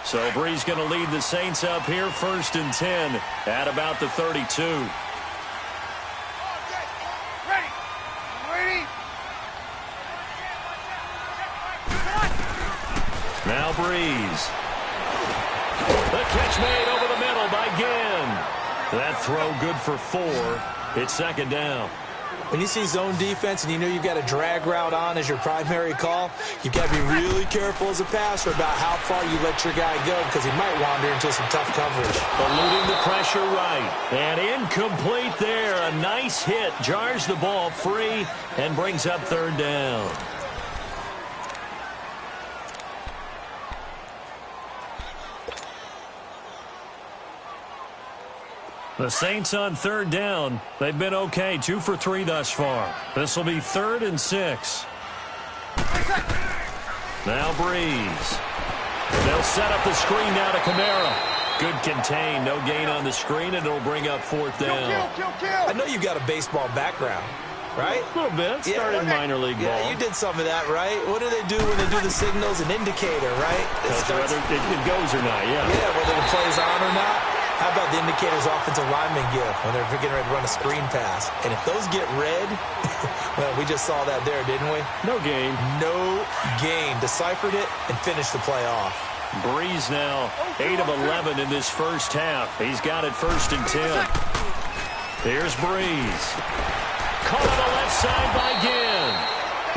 So Brees going to lead the Saints up here, 1st and 10 at about the 32. Now Brees. The catch made over the middle by Ginn. That throw good for 4. It's 2nd down. When you see zone defense and you know you've got a drag route on as your primary call, you've got to be really careful as a passer about how far you let your guy go because he might wander into some tough coverage. Eluding the pressure right. And incomplete there. A nice hit. Jars the ball free and brings up 3rd down. The Saints on 3rd down. They've been okay. 2 for 3 thus far. This will be 3rd and 6. Now Brees. They'll set up the screen now to Kamara. Good contain. No gain on the screen, and it'll bring up 4th down. I know you've got a baseball background, right? A little bit. Started minor league ball. Yeah, you did some of that, right? What do they do when they do the signals? An indicator, right? Whether it goes or not, yeah. Yeah, whether the play's on or not. How about the indicators offensive linemen give when they're getting ready to run a screen pass? And if those get red, well, we just saw that there, didn't we? No gain. No gain. Deciphered it and finished the play off. Brees now 8 of 11 in this first half. He's got it 1st and 10. Here's Brees. Caught on the left side by Ginn.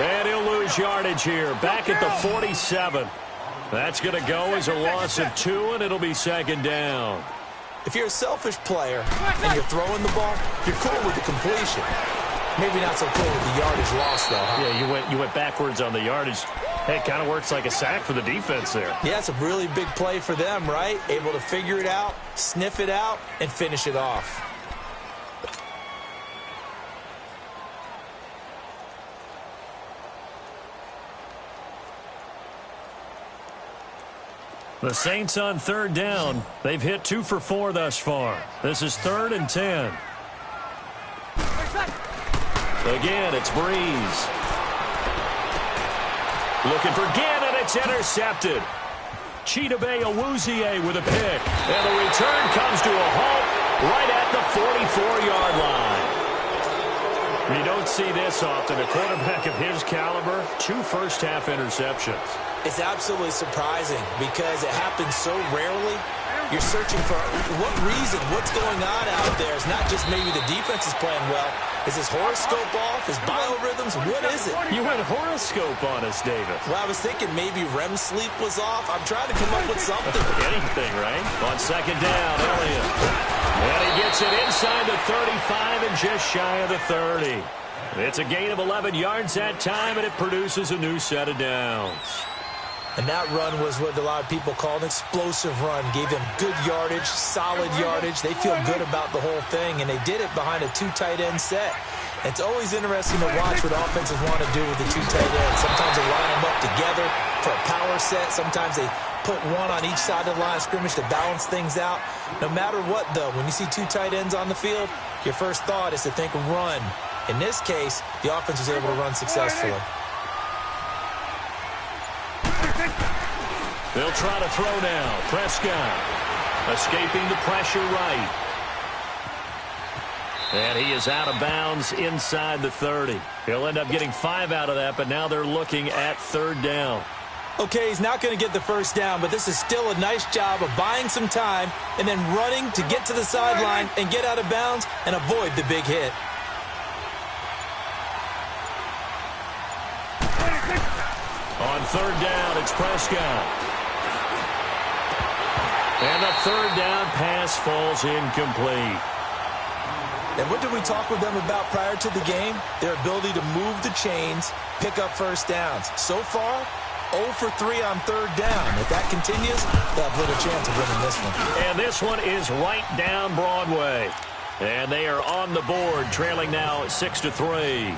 And he'll lose yardage here. Back at the 47. That's going to go as a loss of 2, and it'll be 2nd down. If you're a selfish player and you're throwing the ball, you're cool with the completion. Maybe not so cool with the yardage loss, though, huh? Yeah, you went backwards on the yardage. Hey, it kind of works like a sack for the defense there. Yeah, it's a really big play for them, right? Able to figure it out, sniff it out, and finish it off. The Saints on 3rd down. They've hit 2 for 4 thus far. This is 3rd and 10. Again, it's Brees. Looking for Ginn, and it's intercepted. Chidobe Awuzie with a pick. And the return comes to a halt right at the 44-yard line. You don't see this often. A quarterback of his caliber, 2 first-half interceptions. It's absolutely surprising because it happens so rarely. You're searching for what reason, what's going on out there. It's not just maybe the defense is playing well. Is his horoscope off? His biorhythms? What is it? You went horoscope on us, David. Well, I was thinking maybe REM sleep was off. I'm trying to come up with something. Anything, right? On second down, Elliott. And he gets it inside the 35 and just shy of the 30. It's a gain of 11 yards that time, and it produces a new set of downs. And that run was what a lot of people call an explosive run. Gave them good yardage, solid yardage. They feel good about the whole thing, and they did it behind a 2 tight end set. It's always interesting to watch what offenses want to do with the 2 tight ends. Sometimes they line them up together for a power set. Sometimes they put one on each side of the line of scrimmage to balance things out. No matter what, though, when you see 2 tight ends on the field, your first thought is to think run. In this case, the offense was able to run successfully. They'll try to throw now. Prescott escaping the pressure right. And he is out of bounds inside the 30. He'll end up getting 5 out of that, but now they're looking at 3rd down. Okay, he's not going to get the first down, but this is still a nice job of buying some time and then running to get to the sideline and get out of bounds and avoid the big hit. On 3rd down, it's Prescott. And the 3rd down pass falls incomplete. And what did we talk with them about prior to the game? Their ability to move the chains, pick up first downs. So far, 0 for 3 on 3rd down. If that continues, they'll have little chance of winning this one. And this one is right down Broadway. And they are on the board, trailing now 6-3.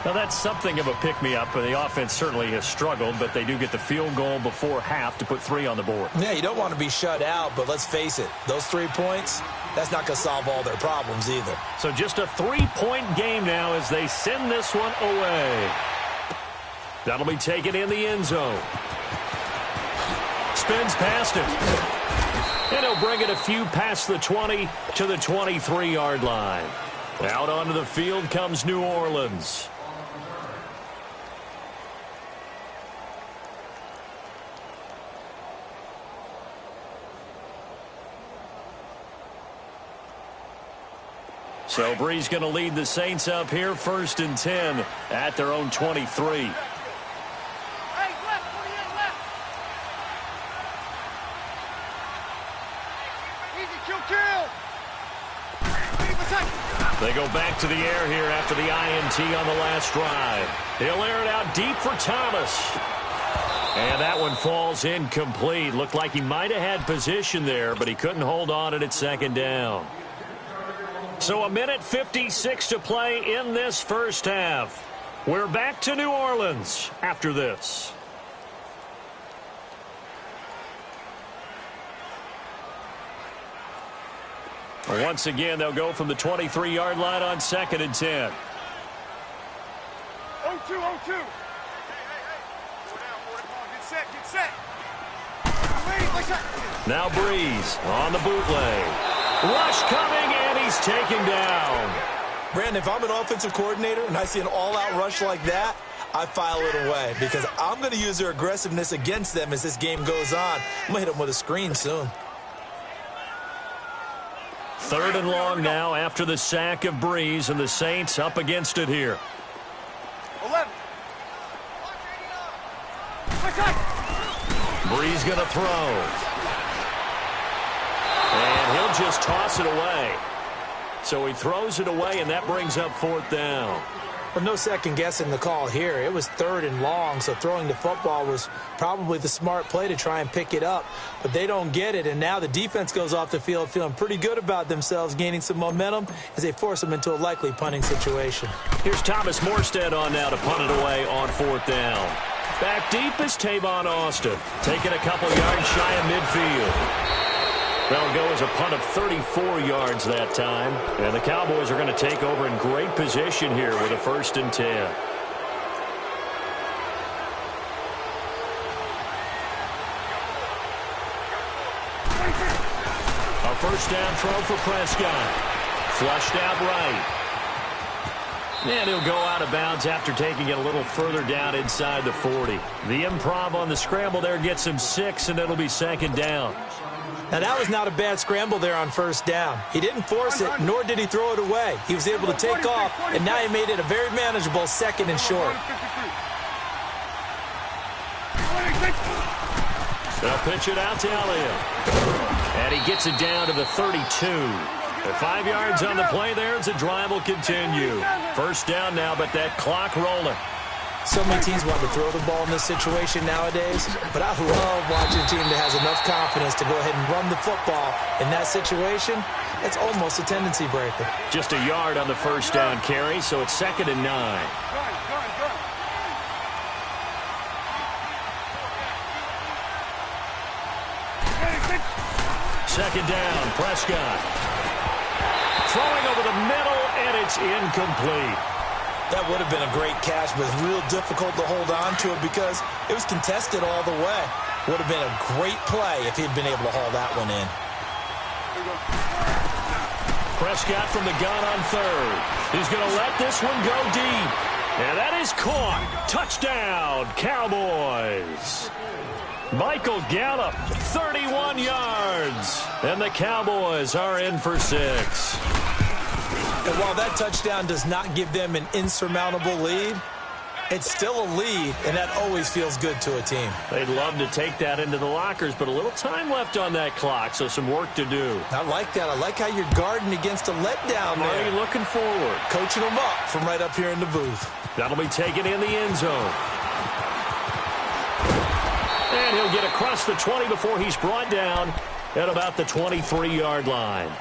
Now, that's something of a pick-me-up, and the offense certainly has struggled, but they do get the field goal before half to put 3 on the board. Yeah, you don't want to be shut out, but let's face it, those 3 points, that's not going to solve all their problems either. So just a 3-point game now as they send this one away. That'll be taken in the end zone. Spins past it. And he'll bring it a few past the 20 to the 23-yard line. Out onto the field comes New Orleans. So Bree's going to lead the Saints up here, 1st and 10 at their own 23. Hey, left, 48 left. Easy, kill. They go back to the air here after the INT on the last drive. He'll air it out deep for Thomas. And that one falls incomplete. Looked like he might have had position there, but he couldn't hold on at 2nd down. So 1:56 to play in this first half. We're back to New Orleans after this. Once again, they'll go from the 23-yard line on 2nd and 10. 0-2, 0-2. Get set. Now Breeze on the bootleg. Rush coming, and he's taken down. Brandon, if I'm an offensive coordinator and I see an all-out rush like that, I file it away because I'm going to use their aggressiveness against them as this game goes on. I'm going to hit them with a screen soon. 3rd and long now after the sack of Breeze, and the Saints up against it here. 11. Breeze going to throw. And he'll just toss it away. So he throws it away, and that brings up 4th down. Well, no second guessing the call here. It was 3rd and long, so throwing the football was probably the smart play to try and pick it up. But they don't get it, and now the defense goes off the field feeling pretty good about themselves, gaining some momentum as they force them into a likely punting situation. Here's Thomas Morstead on now to punt it away on 4th down. Back deep is Tavon Austin, taking a couple yards shy of midfield. That'll go as a punt of 34 yards that time. And the Cowboys are going to take over in great position here with a 1st and 10. A 1st down throw for Prescott. Flushed out right. And he'll go out of bounds after taking it a little further down inside the 40. The improv on the scramble there gets him 6, and it'll be second down. Now, that was not a bad scramble there on first down. He didn't force it, nor did he throw it away. He was able to take off, and now he made it a very manageable second and short. They'll pitch it out to Elliott. And he gets it down to the 32. The 5 yards on the play there as the drive will continue. First down now, but that clock rolling. So many teams want to throw the ball in this situation nowadays, but I love watching a team that has enough confidence to go ahead and run the football. In that situation, it's almost a tendency breaker. Just a yard on the first down carry, so it's 2nd and 9. Second down, Prescott. Throwing over the middle, and it's incomplete. That would have been a great catch, but real difficult to hold on to it because it was contested all the way. Would have been a great play if he'd been able to haul that one in. Prescott from the gun on third. He's going to let this one go deep. And that is caught. Touchdown, Cowboys. Michael Gallup, 31 yards. And the Cowboys are in for 6. And while that touchdown does not give them an insurmountable lead, it's still a lead, and that always feels good to a team. They'd love to take that into the lockers, but a little time left on that clock, so some work to do. I like that. I like how you're guarding against a letdown there. Are you looking forward? Coaching them up from right up here in the booth. That'll be taken in the end zone. And he'll get across the 20 before he's brought down at about the 23-yard line.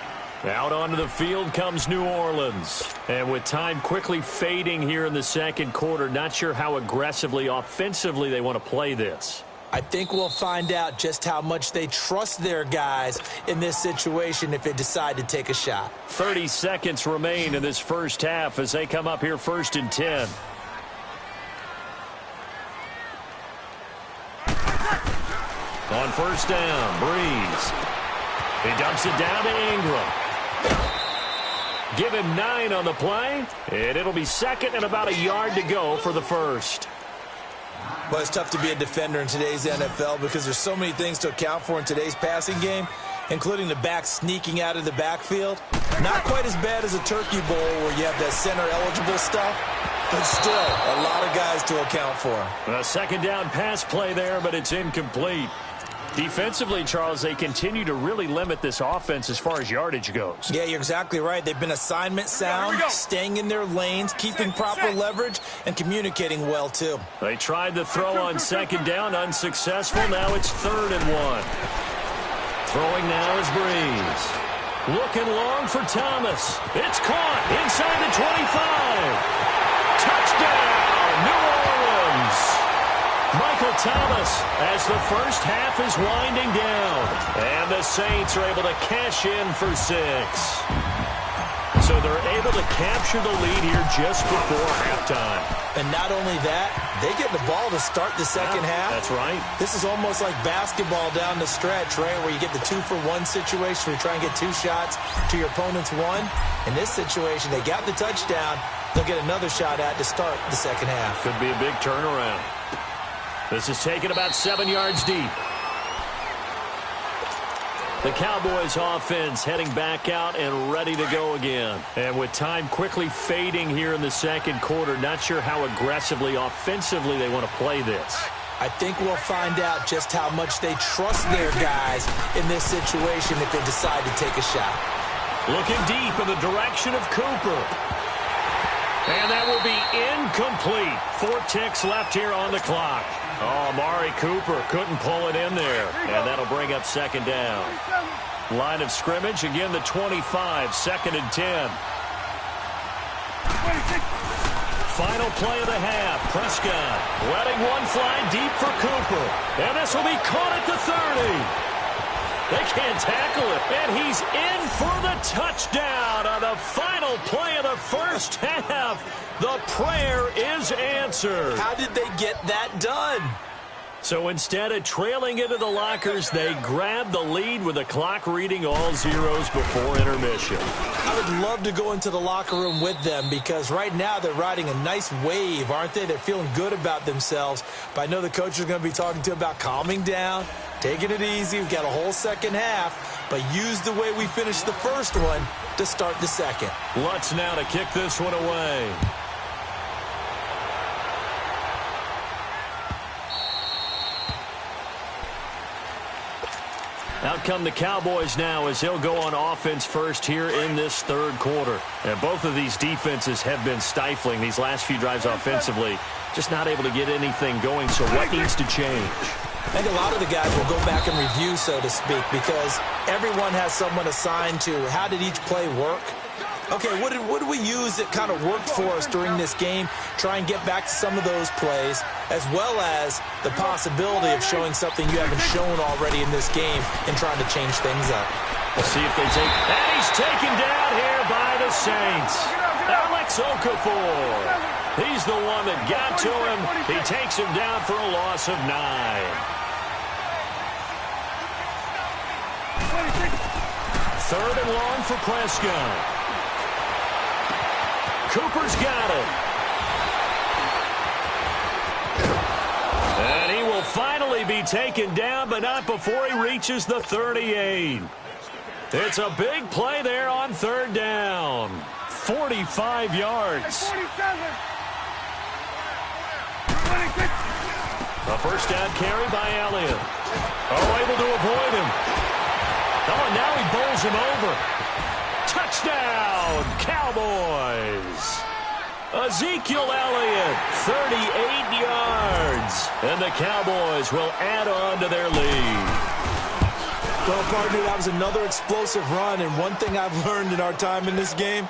Out onto the field comes New Orleans. And with time quickly fading here in the second quarter, not sure how aggressively, offensively they want to play this. I think we'll find out just how much they trust their guys in this situation if they decide to take a shot. 30 seconds remain in this first half as they come up here 1st and 10. On first down, Breeze. He dumps it down to Ingram. Give him 9 on the play, and it'll be 2nd and about a yard to go for the first. Well, it's tough to be a defender in today's NFL because there's so many things to account for in today's passing game, including the back sneaking out of the backfield. Not quite as bad as a turkey bowl where you have that center-eligible stuff, but still a lot of guys to account for. A second down pass play there, but it's incomplete. Defensively, Charles, they continue to really limit this offense as far as yardage goes. Yeah, you're exactly right. They've been assignment sound, staying in their lanes, keeping proper leverage, and communicating well, too. They tried the throw on second down, unsuccessful. Now it's 3rd and 1. Throwing now is Breeze. Looking long for Thomas. It's caught inside the 25. Touchdown, New Orleans. Michael Thomas as the first half is winding down. And the Saints are able to cash in for 6. So they're able to capture the lead here just before halftime. And not only that, they get the ball to start the second half. That's right. This is almost like basketball down the stretch, right, where you get the 2-for-1 situation where you try and get 2 shots to your opponent's 1. In this situation, they got the touchdown. They'll get another shot at to start the second half. Could be a big turnaround. This is taken about 7 yards deep. The Cowboys offense heading back out and ready to go again. And with time quickly fading here in the second quarter, not sure how aggressively, offensively they want to play this. I think we'll find out just how much they trust their guys in this situation if they decide to take a shot. Looking deep in the direction of Cooper. And that will be incomplete. 4 ticks left here on the clock. Oh, Amari Cooper couldn't pull it in there. And that'll bring up second down. Line of scrimmage, again the 25, 2nd and 10. Final play of the half. Prescott letting one fly deep for Cooper. And this will be caught at the 30. They can't tackle it. And he's in for the touchdown on the final play of the first half. The prayer is answered. How did they get that done? So instead of trailing into the lockers, they grab the lead with the clock reading all zeros before intermission. I would love to go into the locker room with them because right now they're riding a nice wave, aren't they? They're feeling good about themselves. But I know the coach is going to be talking to them about calming down, taking it easy. We've got a whole second half, but use the way we finished the first one to start the second. Lutz now to kick this one away. Out come the Cowboys now as they'll go on offense first here in this third quarter. And both of these defenses have been stifling these last few drives offensively. Just not able to get anything going, so what needs to change? I think a lot of the guys will go back and review, so to speak, because everyone has someone assigned to how did each play work. Okay, what did we use that kind of worked for us during this game? Try and get back to some of those plays, as well as the possibility of showing something you haven't shown already in this game and trying to change things up. We'll see if they take... And he's taken down here by the Saints. Alex Okafor. He's the one that got to him. He takes him down for a loss of 9. Third and long for Prescott. Cooper's got it. And he will finally be taken down, but not before he reaches the 38. It's a big play there on third down. 45 yards. A first down carry by Elliott. Oh, able to avoid him. Oh, and now he bowls him over. Touchdown, Cowboys. Ezekiel Elliott, 38 yards. And the Cowboys will add on to their lead. Well, partner, that was another explosive run, and one thing I've learned in our time in this game,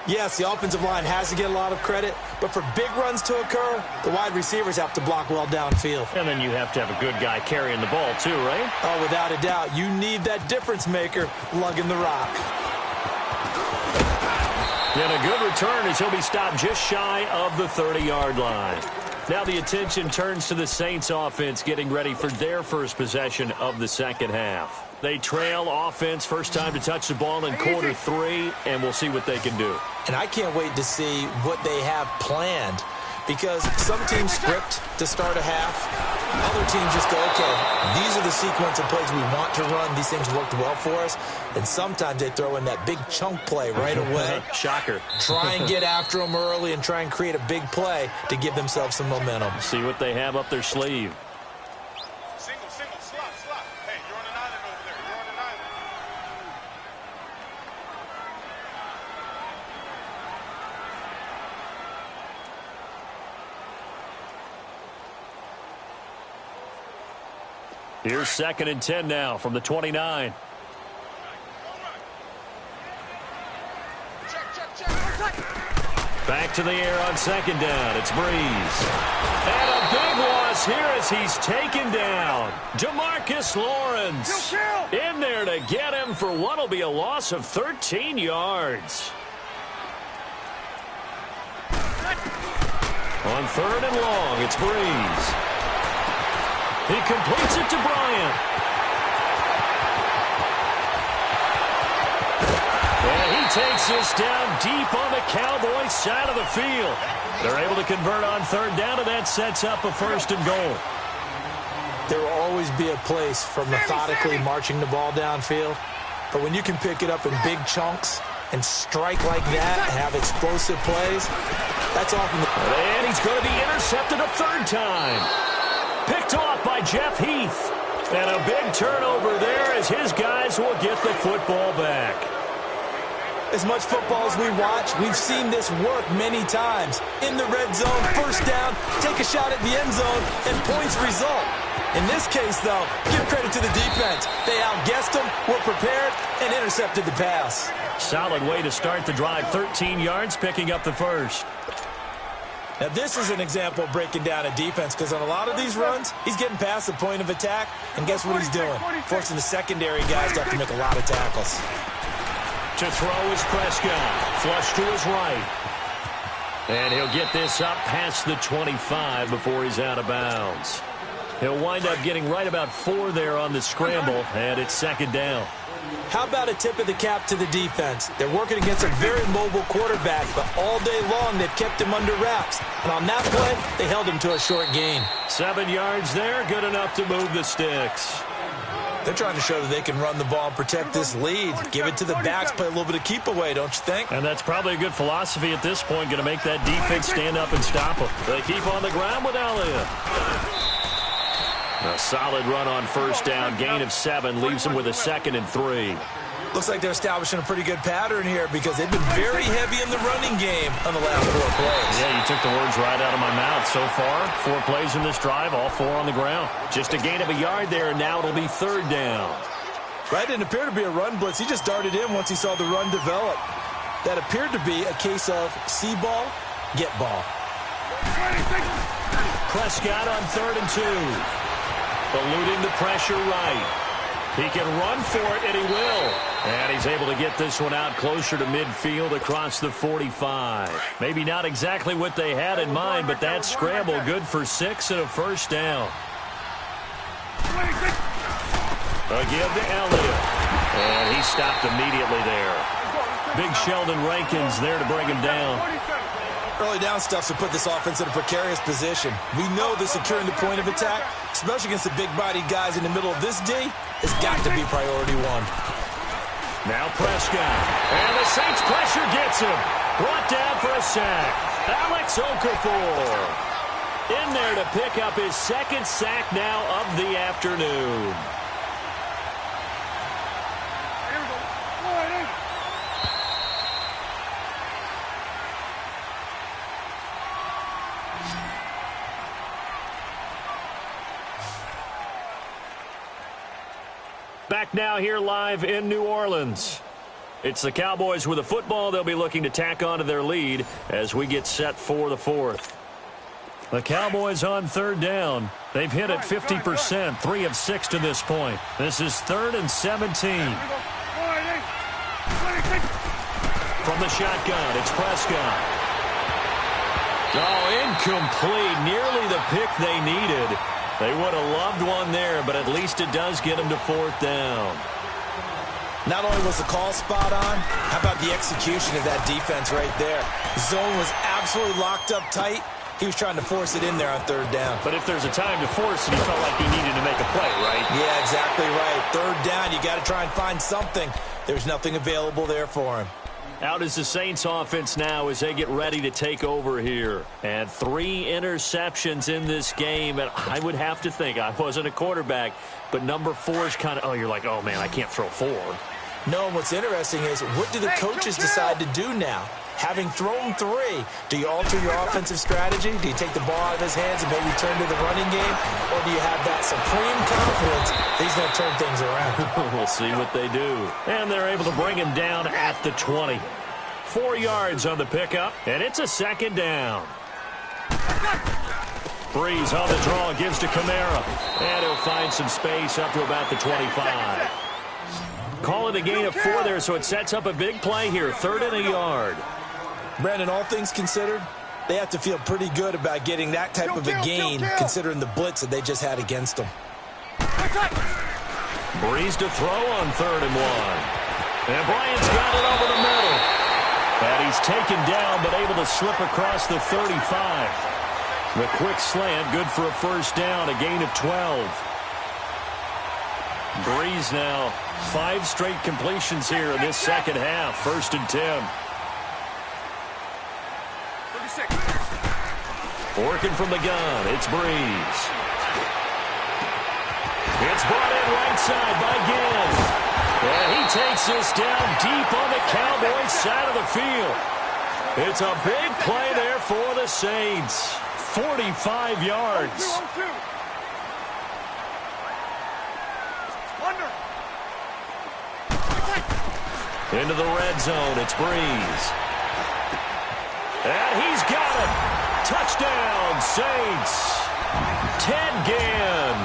yes, the offensive line has to get a lot of credit, but for big runs to occur, the wide receivers have to block well downfield. And then you have to have a good guy carrying the ball too, right? Oh, without a doubt. You need that difference maker lugging the rock. And a good return as he'll be stopped just shy of the 30-yard line. Now the attention turns to the Saints offense getting ready for their first possession of the second half. They trail offense first time to touch the ball in quarter 3, and we'll see what they can do. And I can't wait to see what they have planned, because some teams script to start a half. Other teams just go, okay, these are the sequence of plays we want to run. These things worked well for us. And sometimes they throw in that big chunk play right away. Shocker. Try and get after them early and try and create a big play to give themselves some momentum. See what they have up their sleeve. Single, slot. Hey, you're on an island over there. You're on an island. Here's 2nd and 10 now from the 29. Back to the air on 2nd down. It's Breeze. And a big loss here as he's taken down. DeMarcus Lawrence in there to get him for what will be a loss of 13 yards. On 3rd and long, it's Breeze. He completes it to Bryant. And he takes this down deep on the Cowboys side of the field. They're able to convert on 3rd down, and that sets up a 1st and goal. There will always be a place for methodically marching the ball downfield. But when you can pick it up in big chunks and strike like that and have explosive plays, that's often the... And he's going to be intercepted a 3rd time. Picked off by Jeff Heath. And a big turnover there as his guys will get the football back. As much football as we watch, we've seen this work many times. In the red zone, 1st down, take a shot at the end zone, and points result. In this case, though, give credit to the defense. They outguessed them, were prepared, and intercepted the pass. Solid way to start the drive. 13 yards, picking up the 1st. Now, this is an example of breaking down a defense, because on a lot of these runs, he's getting past the point of attack, and guess what he's doing? Forcing the secondary guys to have to make a lot of tackles. To throw is Prescott. Flush to his right. And he'll get this up past the 25 before he's out of bounds. He'll wind up getting right about 4 there on the scramble, and it's second down. How about a tip of the cap to the defense? They're working against a very mobile quarterback, but all day long they've kept him under wraps. And on that play, they held him to a short gain. 7 yards there, good enough to move the sticks. They're trying to show that they can run the ball and protect this lead. Give it to the backs, play a little bit of keep away, don't you think? And that's probably a good philosophy at this point, going to make that defense stand up and stop them. They keep on the ground with Elliott. A solid run on first down, gain of 7, leaves them with a 2nd and 3. Looks like they're establishing a pretty good pattern here because they've been very heavy in the running game on the last 4 plays. Yeah, you took the words right out of my mouth. So far, 4 plays in this drive, all 4 on the ground. Just a gain of a yard there, and now it'll be 3rd down. Right, didn't appear to be a run blitz. He just darted in once he saw the run develop. That appeared to be a case of see ball, get ball. Prescott on 3rd and 2. Eluding the pressure right. He can run for it, and he will. And he's able to get this one out closer to midfield across the 45. Maybe not exactly what they had in mind, but that scramble good for 6 and a first down. A give to Elliott. And he stopped immediately there. Big Sheldon Rankins there to bring him down. Early down stuff to put this offense in a precarious position. We know that securing the point of attack, especially against the big-bodied guys in the middle of this D, has got to be priority 1. Now Prescott. And the Saints pressure gets him. Brought down for a sack. Alex Okafor in there to pick up his 2nd sack now of the afternoon. Back now here live in New Orleans. It's the Cowboys with the football. They'll be looking to tack on to their lead as we get set for the 4th. The Cowboys on 3rd down. They've hit at 50%, 3 of 6 to this point. This is 3rd and 17. From the shotgun, it's Prescott. Oh, incomplete. Nearly the pick they needed. They would have loved one there, but at least it does get them to 4th down. Not only was the call spot on, how about the execution of that defense right there? Zone was absolutely locked up tight. He was trying to force it in there on 3rd down. But if there's a time to force it, he felt like he needed to make a play, right? Yeah, exactly right. 3rd down, you got to try and find something. There's nothing available there for him. Out is the Saints offense now as they get ready to take over here. And 3 interceptions in this game. And I would have to think, I wasn't a quarterback, but number 4 is kind of, oh, you're like, oh, man, I can't throw 4. No, what's interesting is what do the coaches decide to do now? Having thrown 3, do you alter your offensive strategy? Do you take the ball out of his hands and maybe turn to the running game? Or do you have that supreme confidence that he's going to turn things around? We'll see what they do. And they're able to bring him down at the 20. 4 yards on the pickup, and it's a 2nd down. Breeze on the draw, gives to Kamara. And he'll find some space up to about the 25. Call it a gain of 4 there, so it sets up a big play here. 3rd and a yard. Brandon, all things considered, they have to feel pretty good about getting that type of a gain, considering the blitz that they just had against them. Breeze to throw on 3rd and 1. And Bryant's got it over the middle. And he's taken down, but able to slip across the 35. The quick slant, good for a first down, a gain of 12. Breeze now, 5 straight completions here in this second half. 1st and 10. Working from the gun, it's Breeze. It's brought in right side by Ginn. And he takes this down deep on the Cowboys side of the field. It's a big play there for the Saints. 45 yards. Into the red zone, it's Breeze. And he's got it. Touchdown, Saints. Ted Ginn,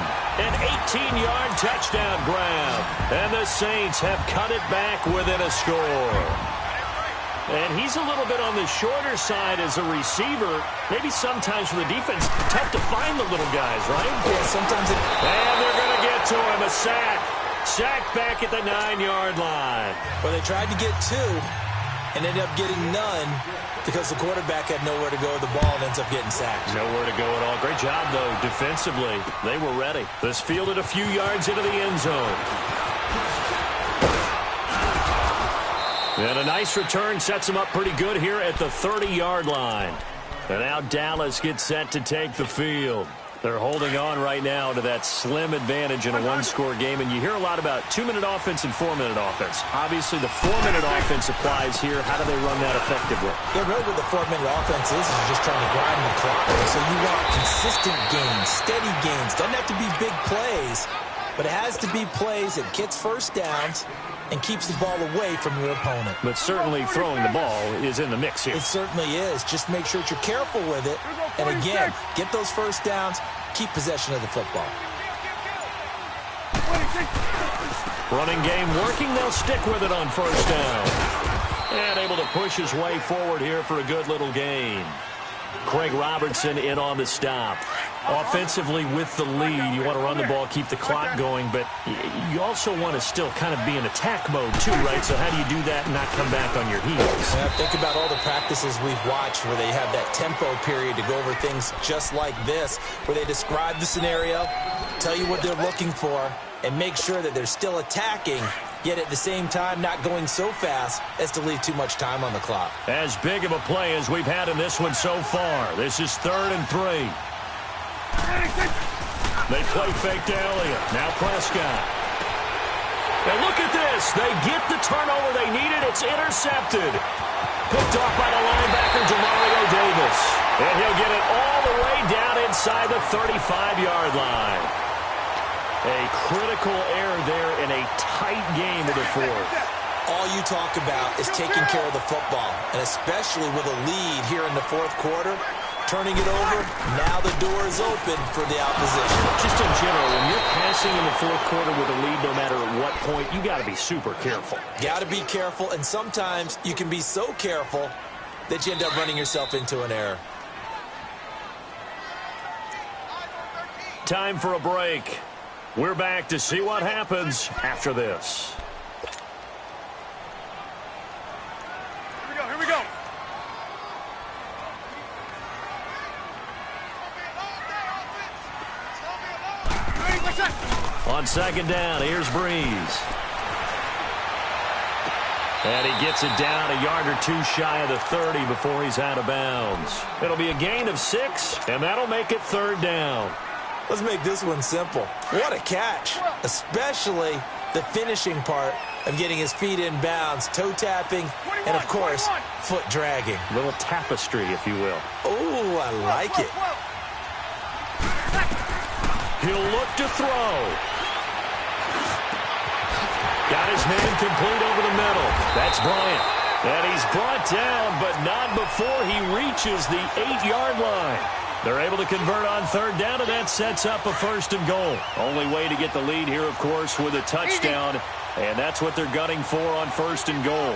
an 18-yard touchdown grab. And the Saints have cut it back within a score. And he's a little bit on the shorter side as a receiver. Maybe sometimes for the defense, tough to find the little guys, right? Yeah, sometimes it... And they're going to get to him, a sack. Sack back at the 9-yard line. Well, they tried to get 2 and ended up getting none because the quarterback had nowhere to go with the ball and ends up getting sacked. Nowhere to go at all. Great job, though, defensively. They were ready. This fielded a few yards into the end zone. And a nice return sets him up pretty good here at the 30-yard line. And now Dallas gets set to take the field. They're holding on right now to that slim advantage in a one-score game. And you hear a lot about 2-minute offense and 4-minute offense. Obviously, the 4-minute offense applies here. How do they run that effectively? Yeah, really what the 4-minute offense is just trying to grind the clock. So you want consistent gains, steady gains. Doesn't have to be big plays, but it has to be plays that gets first downs and keeps the ball away from your opponent. But certainly throwing the ball is in the mix here. It certainly is. Just make sure that you're careful with it. And again, get those first downs, keep possession of the football. Running game working. They'll stick with it on first down. And able to push his way forward here for a good little gain. Craig Robertson in on the stop. Offensively with the lead, you want to run the ball, keep the clock going, but you also want to still kind of be in attack mode too, right? So how do you do that and not come back on your heels? Yeah, think about all the practices we've watched where they have that tempo period to go over things just like this, where they describe the scenario, tell you what they're looking for, and make sure that they're still attacking, yet at the same time not going so fast as to leave too much time on the clock. As big of a play as we've had in this one so far. This is 3rd and 3. They play fake to Elliott. Now Prescott. And look at this. They get the turnover they needed. It's intercepted. Picked off by the linebacker, Demario Davis. And he'll get it all the way down inside the 35-yard line. A critical error there in a tight game of the 4th. All you talk about is taking care of the football, and especially with a lead here in the 4th quarter, turning it over, now the door is open for the opposition. Just in general, when you're passing in the 4th quarter with a lead, no matter at what point, you got to be super careful. Got to be careful, and sometimes you can be so careful that you end up running yourself into an error. Time for a break. We're back to see what happens after this. Here we go. On 2nd down, here's Breeze. And he gets it down a yard or 2 shy of the 30 before he's out of bounds. It'll be a gain of 6, and that'll make it 3rd down. Let's make this one simple. What a catch, especially the finishing part of getting his feet in bounds, toe tapping, and of course, foot dragging. A little tapestry, if you will. Oh, I like it. He'll look to throw. Got his man complete over the middle. That's Bryant. And he's brought down, but not before he reaches the 8-yard line. They're able to convert on 3rd down, and that sets up a 1st and goal. Only way to get the lead here, of course, with a touchdown. And that's what they're gunning for on 1st and goal.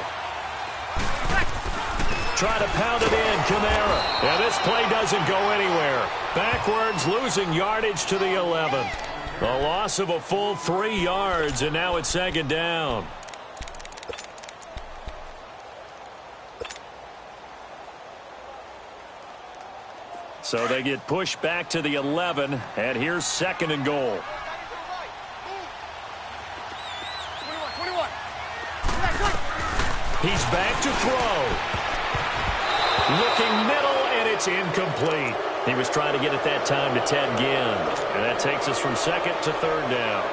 Try to pound it in, Kamara. And this play doesn't go anywhere. Backwards, losing yardage to the 11. A loss of a full 3 yards, and now it's 2nd down. So they get pushed back to the 11, and here's 2nd and goal. 21. He's back to throw. Looking middle, and it's incomplete. He was trying to get it that time to Ted Ginn. And that takes us from 2nd to 3rd down.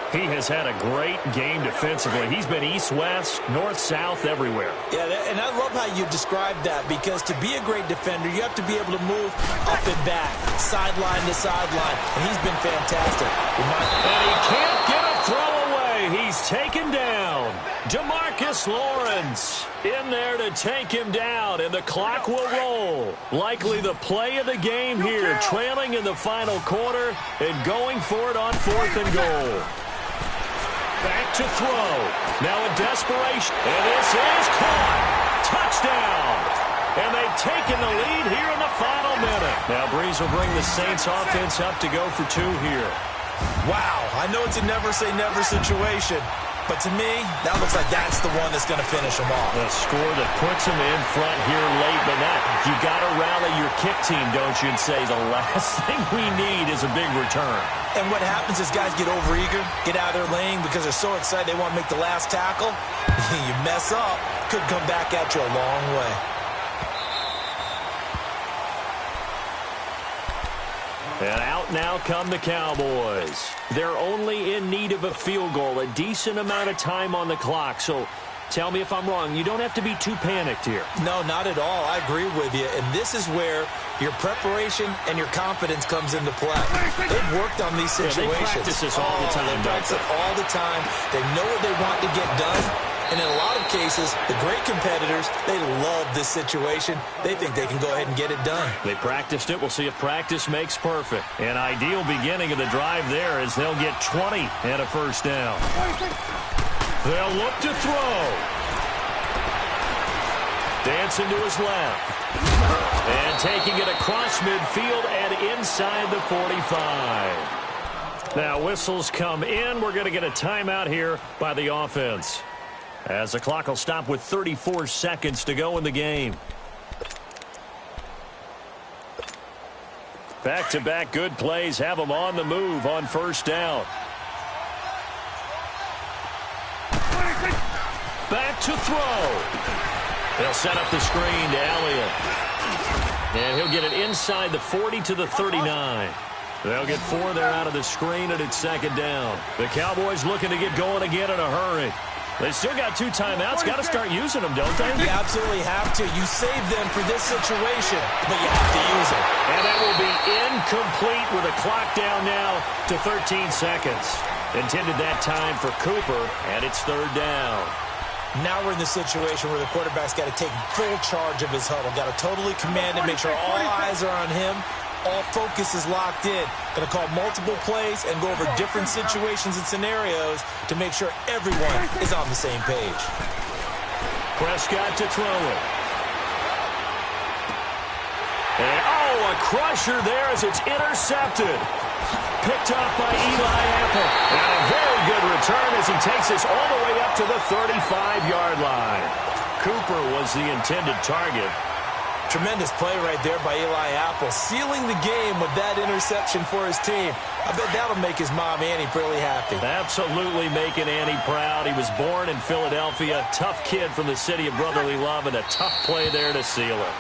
He has had a great game defensively. He's been east-west, north-south, everywhere. Yeah, and I love how you described that, because to be a great defender, you have to be able to move up and back, sideline to sideline, and he's been fantastic. And he can't get a throw away. He's taken down. Demarcus Lawrence in there to take him down, and the clock will roll. Likely the play of the game here, trailing in the final quarter and going for it on 4th and goal. Back to throw. Now in desperation. And this is caught. Touchdown. And they've taken the lead here in the final minute. Now Breeze will bring the Saints offense up to go for 2 here. Wow, I know it's a never-say-never situation, but to me, that looks like that's the one that's going to finish them off. A score that puts them in front here late, but you got to rally your kick team, don't you, and say the last thing we need is a big return. And what happens is guys get overeager, get out of their lane because they're so excited they want to make the last tackle. You mess up, could come back at you a long way. And out now come the Cowboys. They're only in need of a field goal, a decent amount of time on the clock. So tell me if I'm wrong. You don't have to be too panicked here. No, not at all. I agree with you. And this is where your preparation and your confidence comes into play. They've worked on these situations. They practice this all the time. They practice it all the time. They know what they want to get done. And in a lot of cases, the great competitors, they love this situation. They think they can go ahead and get it done. They practiced it. We'll see if practice makes perfect. An ideal beginning of the drive there as they'll get 20 and a first down. They'll look to throw. Dancing to his left. And taking it across midfield and inside the 45. Now whistles come in. We're going to get a timeout here by the offense, as the clock will stop with 34 seconds to go in the game. Back-to-back good plays have them on the move on first down. Back to throw. They'll set up the screen to Elliott. And he'll get it inside the 40 to the 39. They'll get 4 there out of the screen, and it's second down. The Cowboys looking to get going again in a hurry. They still got 2 timeouts. Got to start using them, don't they? You absolutely have to. You save them for this situation, but you have to use them. And that will be incomplete with a clock down now to 13 seconds. Intended that time for Cooper, and it's third down. Now we're in the situation where the quarterback's got to take full charge of his huddle. Got to totally command it, make sure all eyes are on him. All focus is locked in. Going to call multiple plays and go over different situations and scenarios to make sure everyone is on the same page. Prescott to throw it. And, a crusher there as it's intercepted. Picked off by Eli Apple. And a very good return as he takes this all the way up to the 35-yard line. Cooper was the intended target. Tremendous play right there by Eli Apple, sealing the game with that interception for his team. I bet that'll make his mom, Annie, fairly happy. Absolutely making Annie proud. He was born in Philadelphia, tough kid from the city of brotherly love, and a tough play there to seal it.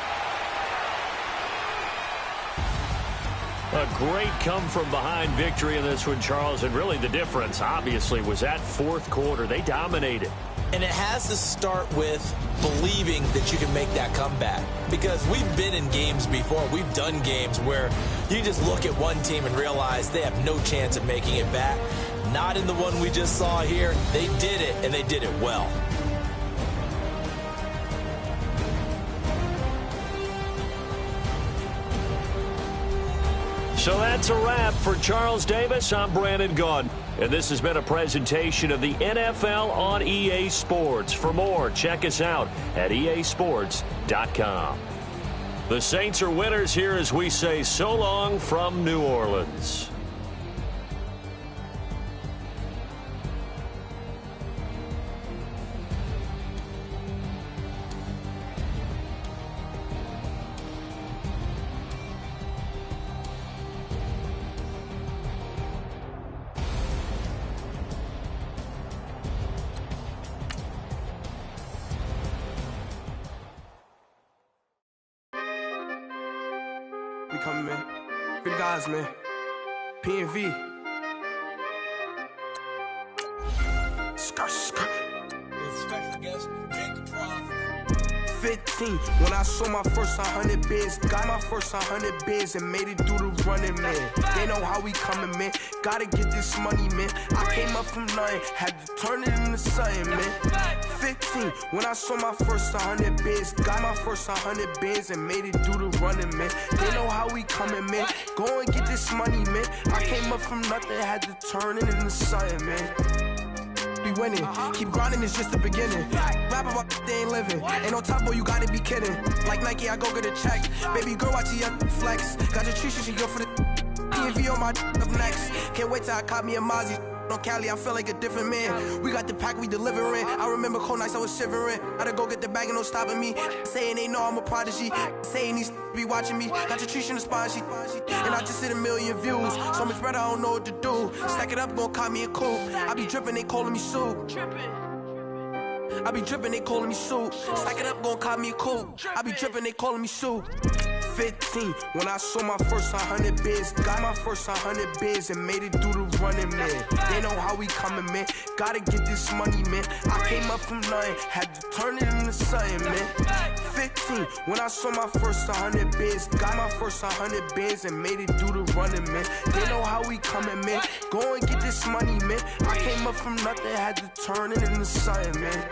A great come-from-behind victory in this one, Charles, and really the difference, obviously, was that fourth quarter. They dominated. And it has to start with believing that you can make that comeback. Because we've been in games before. We've done games where you just look at one team and realize they have no chance of making it back. Not in the one we just saw here. They did it, and they did it well. So that's a wrap for Charles Davis. I'm Brandon Gaudin, and this has been a presentation of the NFL on EA Sports. For more, check us out at easports.com. The Saints are winners here as we say so long from New Orleans. We coming, man. Free the guys, man. P&V. Skirt, skirt. 15, when I saw my first 100 bids, got my first 100 bids and made it through the running, man. They know how we coming, man. Gotta get this money, man. I came up from nothing, had to turn it into something, man. 15, when I saw my first 100 bids, got my first 100 bids and made it through the running, man. They know how we coming, man. Go and get this money, man. I came up from nothing, had to turn it into something, man. be winning. Keep grinding, it's just the beginning. Rap about they ain't living. Ain't no top boy, you gotta be kidding. Like Nike, I go get a check. Baby girl, watch your flex. Got your Trisha, she go for the PNV on my up next. Can't wait till I caught me a Mozzie. On Cali, I feel like a different man. We got the pack, we delivering. I remember cold nights, I was shivering. Gotta go get the bag and no stopping me. Saying they know I'm a prodigy. Saying these be watching me. Got your Trisha in the spot, she and I just hit 1 million views. So much better, I don't know what to do. Stack it up, gon' call me a coupe. I be dripping, they calling me soup. I be dripping, they calling me soup. Stack it up, gon' call me a coupe. I be dripping, they calling me soup. 15, when I saw my first 100 bids. Got my first 100 bids and made it through the running, man. They know how we coming, man. Gotta get this money, man. I came up from nothing, had to turn it into something, man. 15, when I saw my first 100 bids. Got my first 100 bids and made it through the running, man. They know how we coming, man. Go and get this money, man. I came up from nothing, had to turn it into something, man.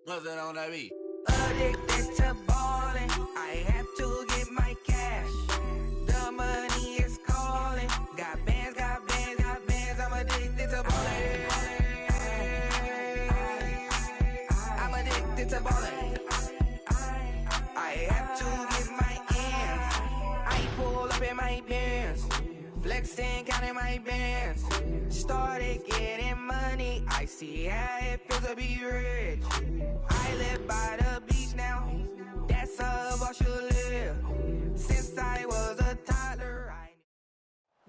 What's that on that beat? Addicted to ballin', I have to get my cash. The money is calling. Got bands, got bands, got bands. I'm addicted to ballin'. I'm addicted to ballin'. I have to get my ends. I pull up in my pants, flexing, counting my bands. Started getting money. I see how it feels to be rich. I live by the beach now. That's how I should live. Since I was a toddler.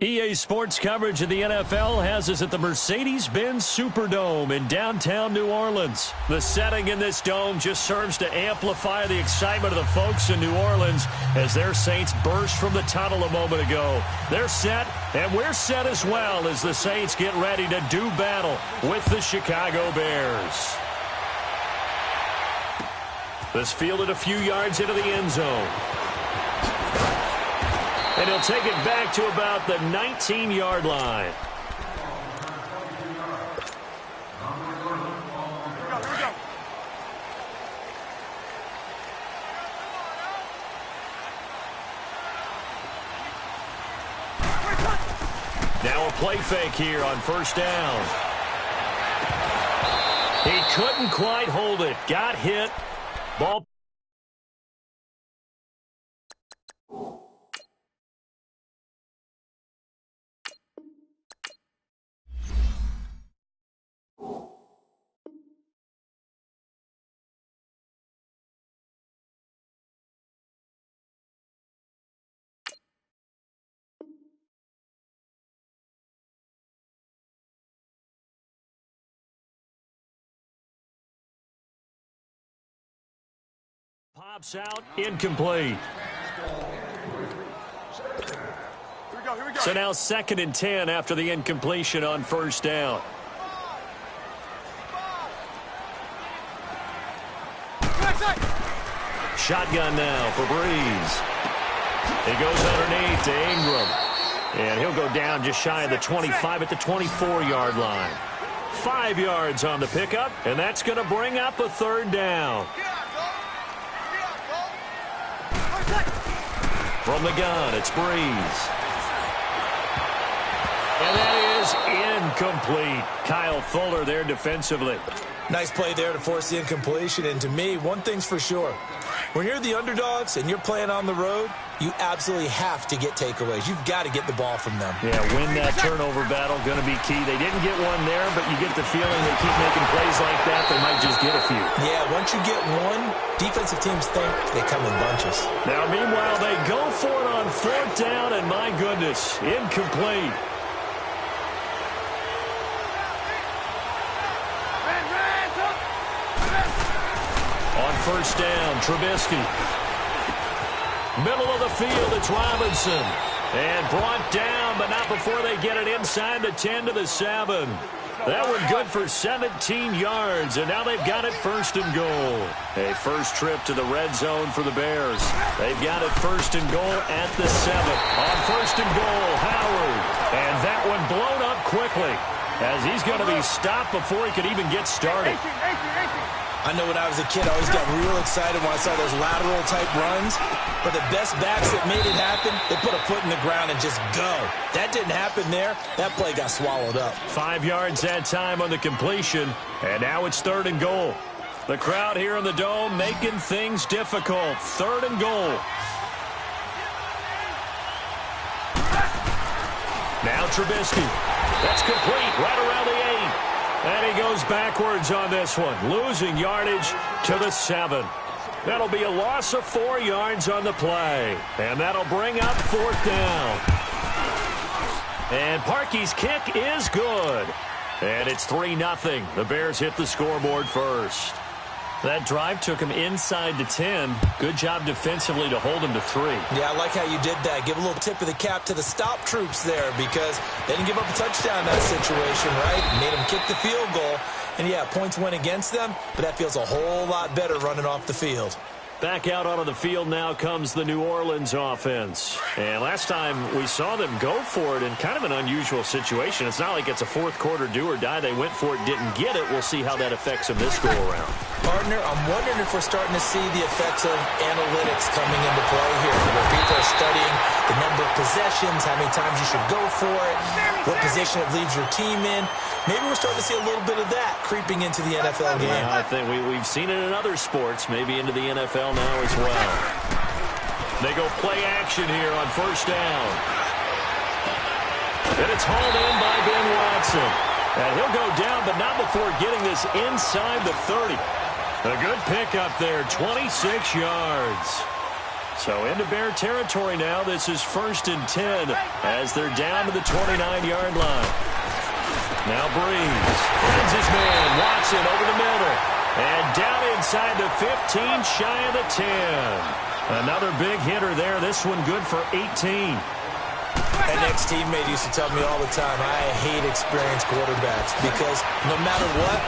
EA Sports coverage of the NFL has us at the Mercedes-Benz Superdome in downtown New Orleans. The setting in this dome just serves to amplify the excitement of the folks in New Orleans as their Saints burst from the tunnel a moment ago. They're set, and we're set as well as the Saints get ready to do battle with the Chicago Bears. This fielded a few yards into the end zone. And he'll take it back to about the 19-yard line. Now a play fake here on first down. He couldn't quite hold it. Got hit. Ball. Pops out, incomplete. Here we go. So now 2nd and 10 after the incompletion on first down. Shotgun now for Breeze. He goes underneath to Ingram. And he'll go down just shy of the 25 at the 24-yard line. 5 yards on the pickup, and that's going to bring up a third down. From the gun, it's Breeze. And that is incomplete. Kyle Fuller there defensively. Nice play there to force the incompletion. And to me, one thing's for sure. When you're the underdogs and you're playing on the road, you absolutely have to get takeaways. You've got to get the ball from them. Yeah, win that turnover battle, going to be key. They didn't get one there, but you get the feeling they keep making plays like that, they might just get a few. Yeah, once you get one, defensive teams think they come in bunches. Now, meanwhile, they go for it on 4th down, and my goodness, incomplete. On first down, Trubisky. Middle of the field, it's Robinson. And brought down, but not before they get it inside the 10 to the 7. That one good for 17 yards, and now they've got it first and goal. A first trip to the red zone for the Bears. They've got it first and goal at the 7. On first and goal, Howard. And that one blown up quickly, as he's going to be stopped before he could even get started. I know when I was a kid, I always got real excited when I saw those lateral-type runs. But the best backs that made it happen, they put a foot in the ground and just go. That didn't happen there. That play got swallowed up. 5 yards that time on the completion, and now it's third and goal. The crowd here in the Dome making things difficult. Third and goal. Now Trubisky. That's complete right around the 8. And he goes backwards on this one, losing yardage to the 7. That'll be a loss of 4 yards on the play. And that'll bring up fourth down. And Parkey's kick is good. And it's 3-0. The Bears hit the scoreboard first. That drive took him inside the 10. Good job defensively to hold him to 3. Yeah, I like how you did that. Give a little tip of the cap to the stop troops there, because they didn't give up a touchdown in that situation, right? Made them kick the field goal. And, yeah, points went against them, but that feels a whole lot better running off the field. Back out onto the field now comes the New Orleans offense. And last time we saw them go for it in kind of an unusual situation. It's not like it's a fourth quarter do or die. They went for it, didn't get it. We'll see how that affects them this go-around. Partner, I'm wondering if we're starting to see the effects of analytics coming into play here, where people are studying the number of possessions, how many times you should go for it, what position it leaves your team in. Maybe we're starting to see a little bit of that creeping into the NFL game. Yeah, I think we've seen it in other sports, maybe into the NFL now as well. They go play action here on first down. And it's hauled in by Ben Watson. And he'll go down, but not before getting this inside the 30. A good pickup there, 26 yards. So into Bear territory now. This is 1st and 10 as they're down to the 29-yard line. Now Breeze finds his man, Watson over the middle. And down inside the 15, shy of the 10. Another big hitter there. This one good for 18. An ex-teammate used to tell me all the time, I hate experienced quarterbacks, because no matter what,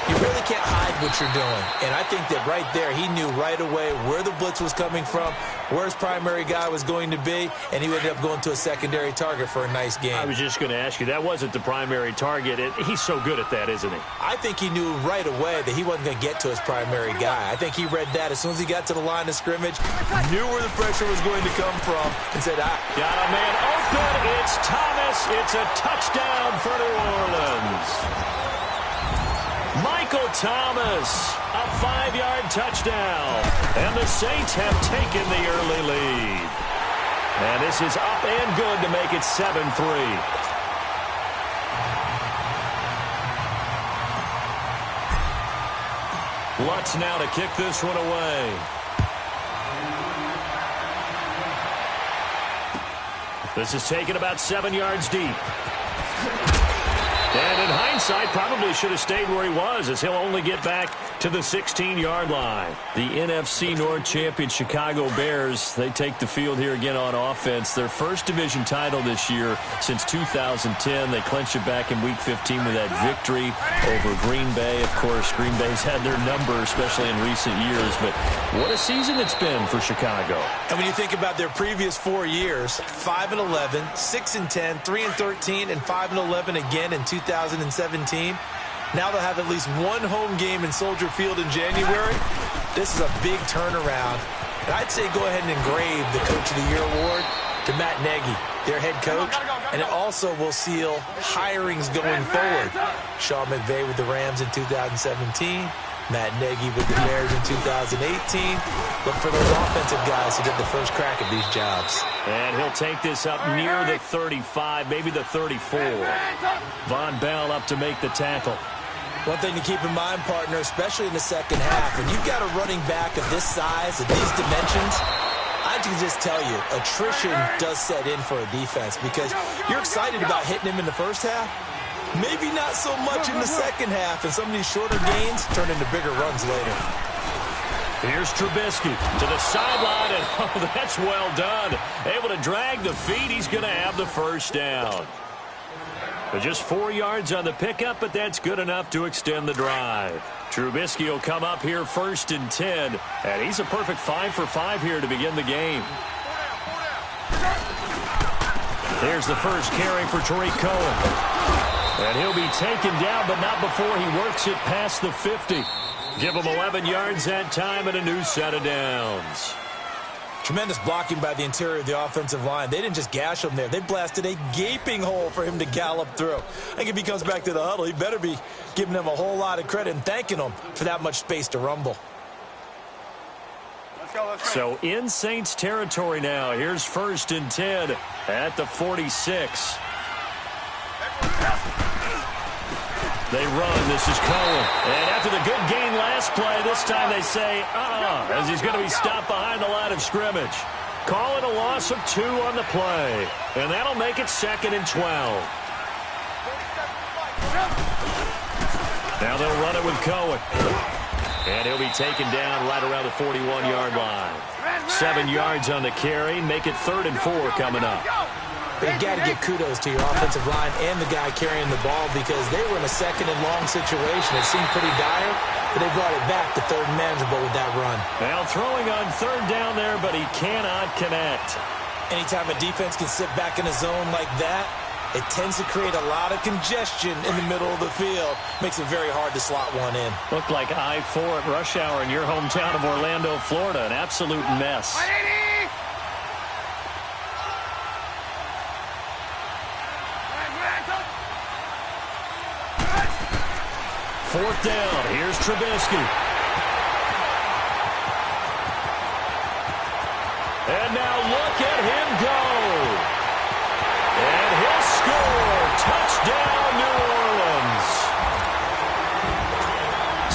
you really can't hide what you're doing. And I think that right there, he knew right away where the blitz was coming from, where his primary guy was going to be, and he ended up going to a secondary target for a nice game. I was just going to ask you, that wasn't the primary target. He's so good at that, isn't he? I think he knew right away that he wasn't going to get to his primary guy. I think he read that as soon as he got to the line of scrimmage, knew where the pressure was going to come from, and said, got a man open. It's Thomas. It's a touchdown for New Orleans. Michael Thomas, a 5-yard touchdown. And the Saints have taken the early lead. And this is up and good to make it 7-3. Lutz now to kick this one away. This is taken about 7 yards deep. And in hindsight, probably should have stayed where he was, as he'll only get back to the 16-yard line. The NFC North champion Chicago Bears, they take the field here again on offense. Their first division title this year since 2010. They clinched it back in Week 15 with that victory over Green Bay. Of course, Green Bay's had their number, especially in recent years. But what a season it's been for Chicago. And when you think about their previous 4 years, 5-11, 6-10, 3-13, and 5-11 again in 2017. Now they'll have at least one home game in Soldier Field in January. This is a big turnaround. And I'd say go ahead and engrave the Coach of the Year award to Matt Nagy, their head coach. And it also will seal hirings going forward. Sean McVay with the Rams in 2017. Matt Nagy with the Bears in 2018. Look for those offensive guys to get the first crack at these jobs. And he'll take this up near the 35, maybe the 34. Von Bell up to make the tackle. One thing to keep in mind, partner, especially in the second half, when you've got a running back of this size, of these dimensions, I can just tell you, attrition does set in for a defense, because you're excited about hitting him in the first half. Maybe not so much in the second half, and some of these shorter gains turn into bigger runs later. Here's Trubisky to the sideline, and oh, that's well done. Able to drag the feet. He's going to have the first down. But just 4 yards on the pickup, but that's good enough to extend the drive. Trubisky will come up here 1st and 10, and he's a perfect 5 for 5 here to begin the game. There's the first carry for Tariq Cohen. And he'll be taken down, but not before he works it past the 50. Give him 11 yards that time and a new set of downs. Tremendous blocking by the interior of the offensive line. They didn't just gash him there. They blasted a gaping hole for him to gallop through. I think if he comes back to the huddle, he better be giving them a whole lot of credit and thanking them for that much space to rumble. So in Saints territory now. Here's 1st and 10 at the 46. They run. This is Cohen. And after the good gain last play, this time they say, as he's going to be stopped behind the line of scrimmage. Call it a loss of 2 on the play. And that'll make it 2nd and 12. Now they'll run it with Cohen. And he'll be taken down right around the 41-yard line. 7 yards on the carry. Make it 3rd and 4 coming up. They've got to give kudos to your offensive line and the guy carrying the ball because they were in a 2nd and long situation. It seemed pretty dire, but they brought it back to 3rd and manageable with that run. Now throwing on 3rd down there, but he cannot connect. Anytime a defense can sit back in a zone like that, it tends to create a lot of congestion in the middle of the field. Makes it very hard to slot one in. Looked like I-4 at rush hour in your hometown of Orlando, Florida. An absolute mess. 4th down. Here's Trubisky. And now look at him go. And he'll score. Touchdown, New Orleans.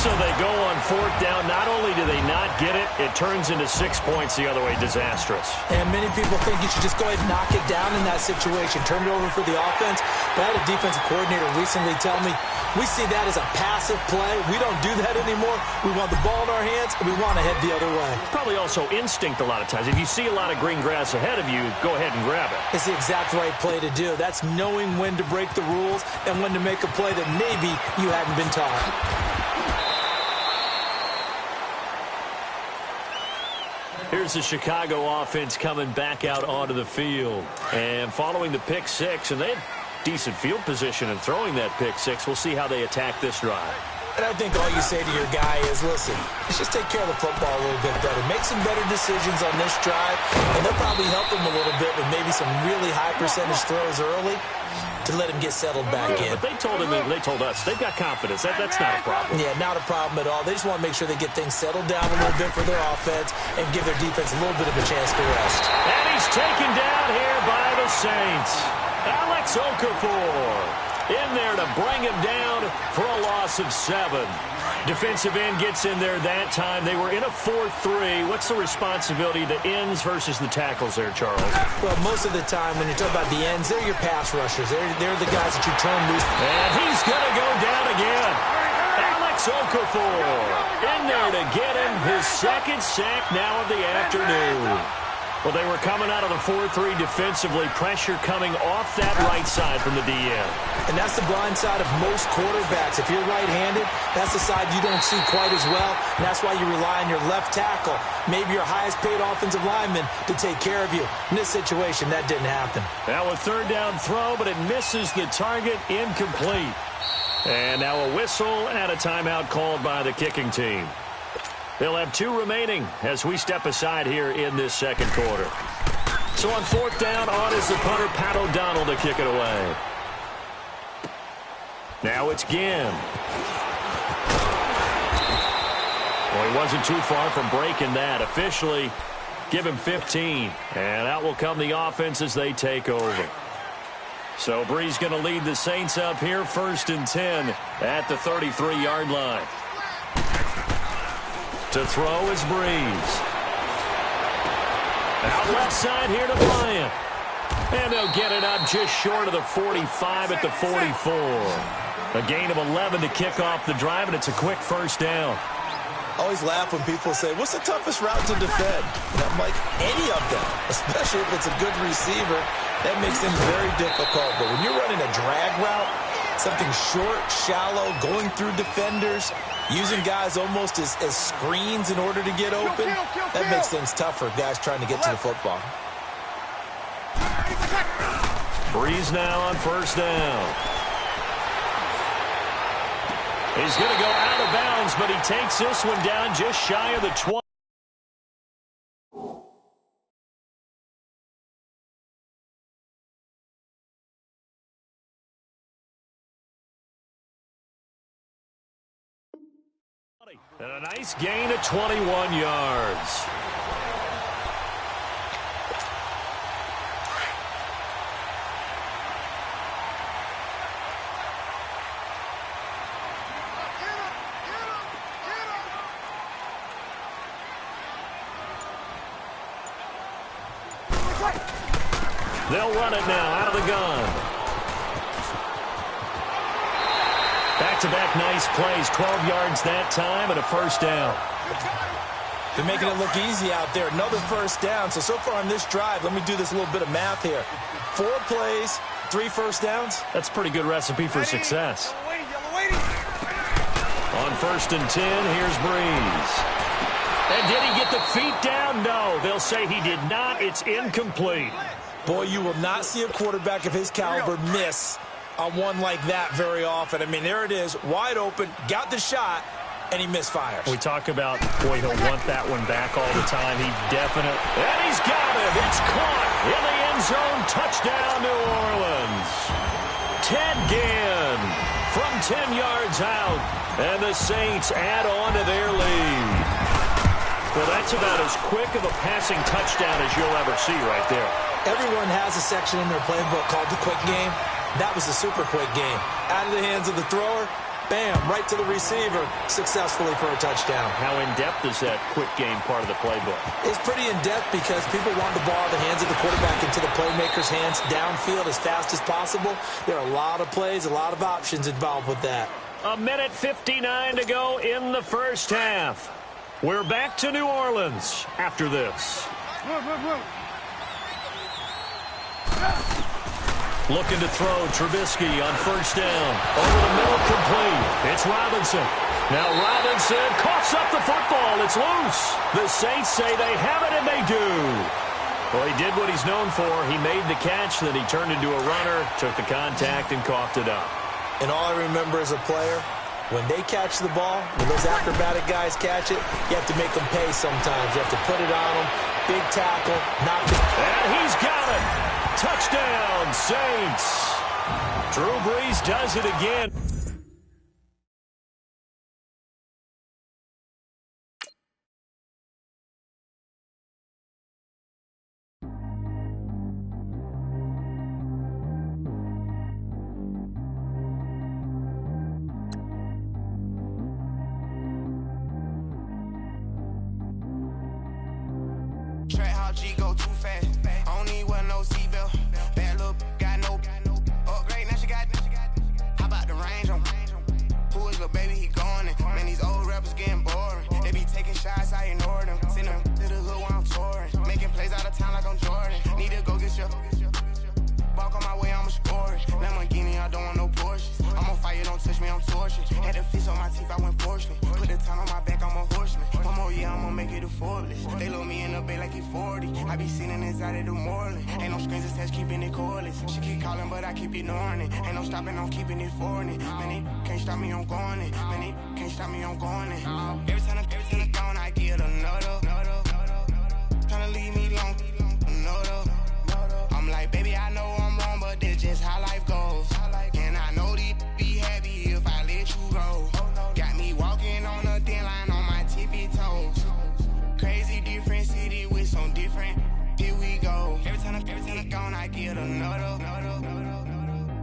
So they go on 4th down. Not only do they not get it, it turns into 6 points the other way. Disastrous. And many people think you should just go ahead and knock it down in that situation. Turn it over for the offense. But I had a defensive coordinator recently tell me, we see that as a passive play. We don't do that anymore. We want the ball in our hands, and we want to head the other way. Probably also instinct a lot of times. If you see a lot of green grass ahead of you, go ahead and grab it. It's the exact right play to do. That's knowing when to break the rules and when to make a play that maybe you hadn't been taught. Here's the Chicago offense coming back out onto the field. And following the pick 6, and they had decent field position in throwing that pick 6. We'll see how they attack this drive. And I think all you say to your guy is, listen, let's just take care of the football a little bit better. Make some better decisions on this drive, and they'll probably help him a little bit with maybe some really high percentage throws early to let him get settled back in. But they told us, they've got confidence. That's not a problem. Yeah, not a problem at all. They just want to make sure they get things settled down a little bit for their offense and give their defense a little bit of a chance to rest. And he's taken down here by the Saints. Alex Okafor in there to bring him down for a loss of 7. Defensive end gets in there that time. They were in a 4-3. What's the responsibility, the ends versus the tackles there, Charles? Well, most of the time when you talk about the ends, they're your pass rushers. They're the guys that you turn loose. And he's going to go down again. Alex Okafor in there to get him his 2nd sack now of the afternoon. Well, they were coming out of the 4-3 defensively. Pressure coming off that right side from the DN. And that's the blind side of most quarterbacks. If you're right-handed, that's the side you don't see quite as well. And that's why you rely on your left tackle, maybe your highest-paid offensive lineman, to take care of you. In this situation, that didn't happen. Now a 3rd down throw, but it misses the target, incomplete. And now a whistle and a timeout called by the kicking team. They'll have 2 remaining as we step aside here in this 2nd quarter. So on 4th down, on is the punter, Pat O'Donnell, to kick it away. Now it's Ginn. Well, he wasn't too far from breaking that. Officially, give him 15. And out will come the offense as they take over. So Brees going to lead the Saints up here, 1st and 10 at the 33-yard line. To throw is Brees. Out left side here to Bryant. And they'll get it up just short of the 45 at the 44. A gain of 11 to kick off the drive, and it's a quick 1st down. I always laugh when people say, what's the toughest route to defend? And I'm like, any of them, especially if it's a good receiver. That makes things very difficult. But when you're running a drag route, something short, shallow, going through defenders, using guys almost as screens in order to get open, that makes things tough for guys trying to get to the football. Breeze now on first down. He's going to go out of bounds, but he takes this one down just shy of the 20. And a nice gain of 21 yards. They'll run it now out of the gun. Back-to-back nice plays, 12 yards that time and a first down. They're making it look easy out there. Another first down. So far on this drive, let me do this little bit of math here. 4 plays, 3 first downs. That's a pretty good recipe for success. On first and 10, here's Breeze. And did he get the feet down? No, they'll say he did not. It's incomplete. Boy, you will not see a quarterback of his caliber miss on one like that very often. I mean, there it is, wide open, got the shot, and he misfires. We talk about, boy, he'll want that one back all the time. He definitely, and he's got it. It's caught in the end zone. Touchdown, New Orleans. Ted Ginn from 10 yards out, and the Saints add on to their lead. Well, that's about as quick of a passing touchdown as you'll ever see right there. Everyone has a section in their playbook called the quick game. That was a super quick game. Out of the hands of the thrower, bam, right to the receiver, successfully for a touchdown. How in-depth is that quick game part of the playbook? It's pretty in-depth because people want the ball out of the hands of the quarterback into the playmaker's hands downfield as fast as possible. There are a lot of plays, a lot of options involved with that. A minute 59 to go in the first half. We're back to New Orleans after this. Looking to throw, Trubisky on first down. Over the middle, complete. It's Robinson. Now Robinson coughs up the football. It's loose. The Saints say they have it, and they do. Well, he did what he's known for. He made the catch, then he turned into a runner, took the contact, and coughed it up. And all I remember as a player, when they catch the ball, when those acrobatic guys catch it, you have to make them pay sometimes. You have to put it on them. Big tackle, knock it. And he's got it. Touchdown, Saints. Drew Brees does it again. Track how G go too fast. I don't need one no seatbelt. Bad look, got no upgrade. Now she got. How about the range on? Who is the baby? He going in. Man, these old rappers getting boring. They be taking shots, I ignore them. Send them to the hood while I'm touring. Making plays out of town like I'm Jordan. Need to go get your. Walk on my way, I'ma score it. Lamborghini, I don't want no Porsches. I'm on fire, don't touch me, I'm tortured. Had the fish on my teeth, I went fortunate. Put the time on my back, I'm a horseman. One more year, I'ma make it a Forbes. They load me in the bay like he 40. I be sitting inside of the Moreland. Ain't no strings attached, keeping it cordless. She keep calling, but I keep ignoring it. Ain't no stopping, I'm keeping it for it. Man, they can't stop me, I'm going it. Man, they can't stop me, I'm going it. Every time I'm gone, I get another. Tryna leave me alone, another. I'm like, baby, I know I'm wrong, but that's just how life goes. And I know these be happy if I let you go. Got me walking on a thin line on my tippy toes. Crazy different city with some different. Here we go. Every time I'm gone, I get another.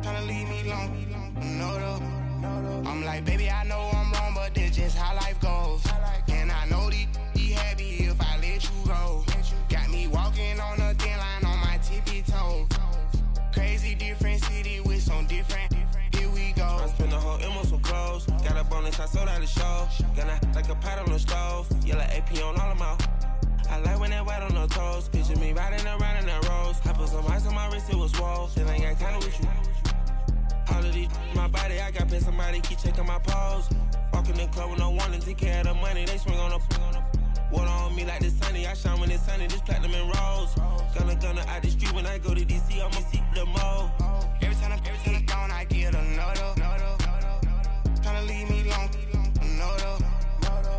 Tryna leave me alone, another. I'm like, baby, I know I'm wrong, but that's just how life goes. And I know these be happy if I let you go. Got me walking on a thin line on my tippy toes. Crazy different city with some different. Here we go. I spent the whole M on some clothes. Got a bonus, I sold out the show. Gonna like a pot on the stove. AP on all of my. I like when that white on the toes. Picture me riding around in that rose. I put some ice on my wrist, it was swole. Still ain't got time with you. All of these, my body, I got paid somebody, keep checking my pose. Walk in the club with no warning, take care of the money, they swing on the. Water on me like the sunny, I shine when it's sunny, this platinum and rose. Gonna out the street when I go to DC, I'ma see the mo. Every time I'm gone, I get another. Tryna leave me alone, another.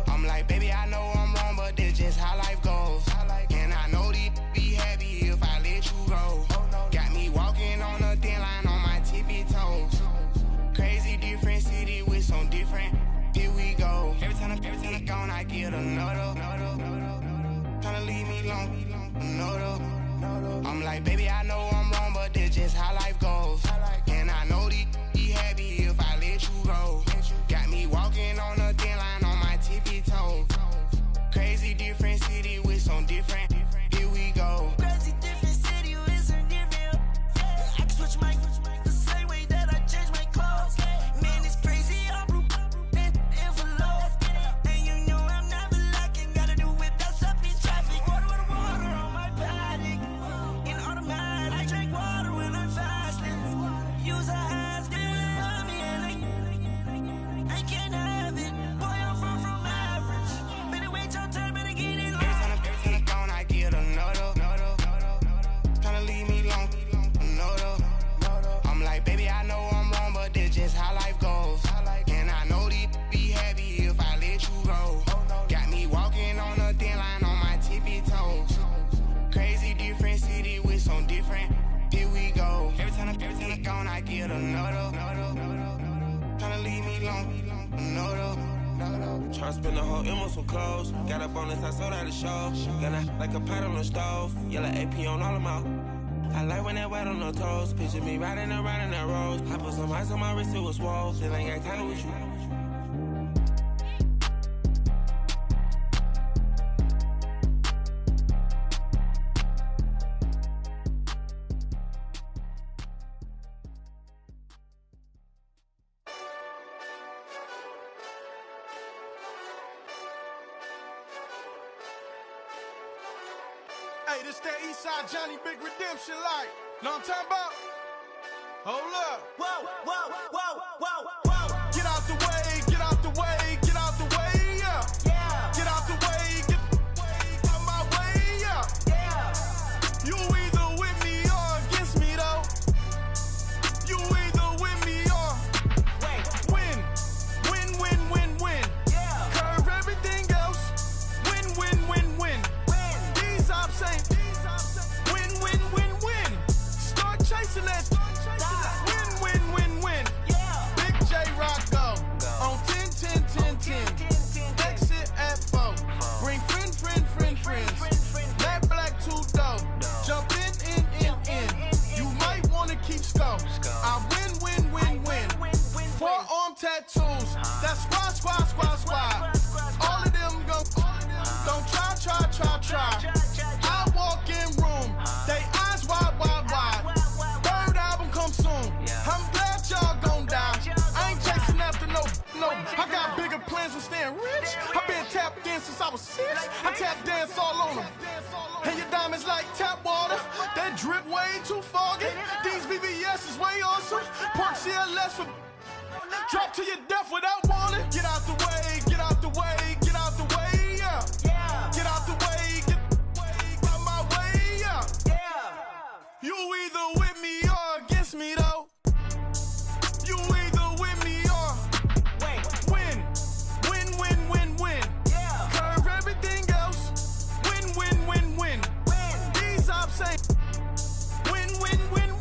I'm like, baby, I know I'm wrong, but this just how life goes. And I know these be happy if I let you go. Got me walking on a thin line on my tippy toes. Crazy different city with some different. Here we go. Every time I'm gone, I get another. Tryna leave me alone, another. I'm like, baby, I know I'm wrong, but this just how life goes. And I know these be happy if I let you go. Got me walking on a thin line on my tippy toes. Crazy different city with some different. Here we go. Crazy different city with some different. I can switch my the same way that I change my clothes. Man, it's crazy. I'm envelope. And you know I'm never lacking. Gotta do without stopping traffic. Water on my paddock. In automatic. I drink water when I'm fasting. Use a ass on me and I can't have it. Boy, I'm far from average. Better wait your turn, better get in line. Every time I'm gone, I get another. Tryna leave me alone, another. I'm like, baby, I know I'm wrong, but this just how life goes. And I know these be happy if I let you go. Got me walking on a thin line on my tippy toes. Crazy different city with some different. Here we go. Every time I'm gone, I get another. Tryna leave me alone, another. Try to spend the whole M on some clothes. Got up on this, I sold out the show. Gonna like a pot on the stove. Yellow AP on all of my. I like when that white on the toes. Picture me riding around in that rose. I put some ice on my wrist, it was swole. Still ain't got time with you. Hey, this that Eastside Johnny Big Redemption like. Know what I'm talking about? Hold up. Whoa, whoa, whoa, whoa, whoa. Get out the way, get out the way, get out the way, yeah. Yeah, Get out the way, get out my way, yeah. yeah. You either with me or against me, though. You either with me or win. Win, win, win, win. Yeah. Curve everything else. Win, win, win, win. These ops ain't win, win, win, win. Start chasing that. Win, win, win, win. Yeah. Big J Rocco on 10, 10, 10, 10. Exit at 4. Bring friends. Matt Black 2 dough. Jump in. You might wanna keep score. I win. Forearm tattoos. That's squad. All of them go. Don't try. I walk in room. They eyes wide. Third album come soon. I'm glad y'all gon' die. I ain't chasing after no. I got bigger plans than staying rich. I've been tapped in since I was 6. I tap dance all on them. And your diamonds like tap water. That drip way too foggy. These VVS is way awesome. Park CLS for drop to your death without warning. Get out the way, get out the way, get out the way, yeah. Yeah, Get out the way, get out my way, yeah. yeah. You either with me or against me, though. You either with me or win. Win. Yeah. Curve everything else. Win. These ops ain't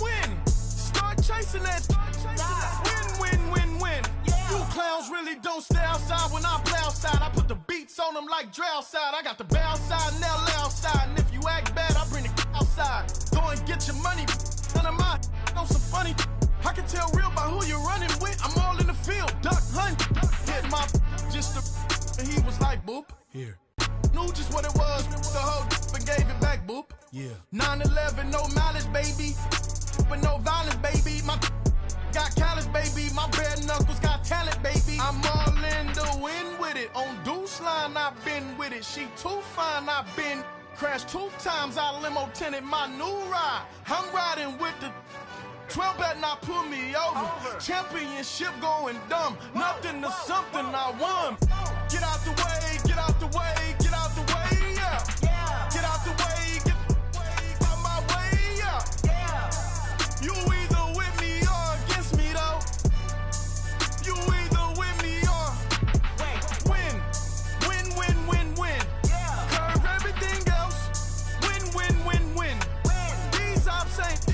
win. Start chasing that. Win. Yeah. You clowns really don't stay outside when I play outside. I put the beats on them like Dre outside. I got the bow side and LA outside. And if you act bad, I bring the outside. Go and get your money. None of my on some funny. I can tell real by who you're running with. I'm all in the field. Duck hunt. Hit my just and he was like, boop. Here. Knew just what it was. The whole and gave it back, boop. Yeah. 9/11, no mileage, baby. But no violence, baby. My Got callous, baby. My bare knuckles got talent, baby. I'm all in the wind with it. On Deuce line, I've been with it. She too fine, I've been. Crashed 2 times, I limo tinted my new ride. I'm riding with the 12 better not pull me over. Championship going dumb. Nothing to something I won. Get out the way, get out the way, get out the way, yeah. Get out the way, get out my way, yeah. You either with me or against me, though. You either with me or win. Win, win, win, win. Curve everything else. Win, win, win, win. These ops ain't.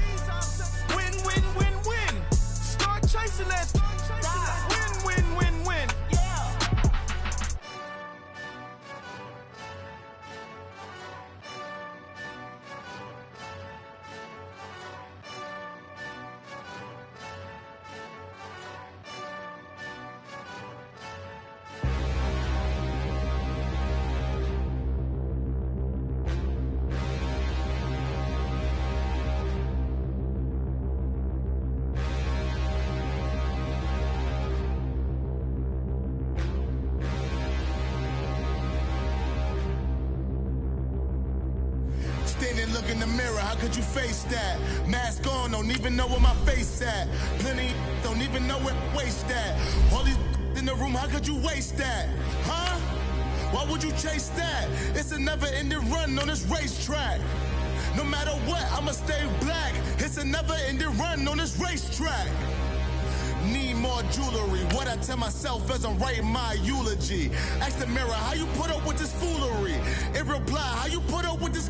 Win, win, win, win. Start chasing that. Win, win, win, win. Standing, look in the mirror, how could you face that? Mask on, don't even know where my face at. Plenty, don't even know where waste at. All these in the room, how could you waste that? Huh? Why would you chase that? It's a never-ending run on this racetrack. No matter what, I'ma stay black. It's a never-ending run on this racetrack. Need more jewelry. What I tell myself as I'm writing my eulogy. Ask the mirror, how you put up with this foolery? It reply, how you put up with this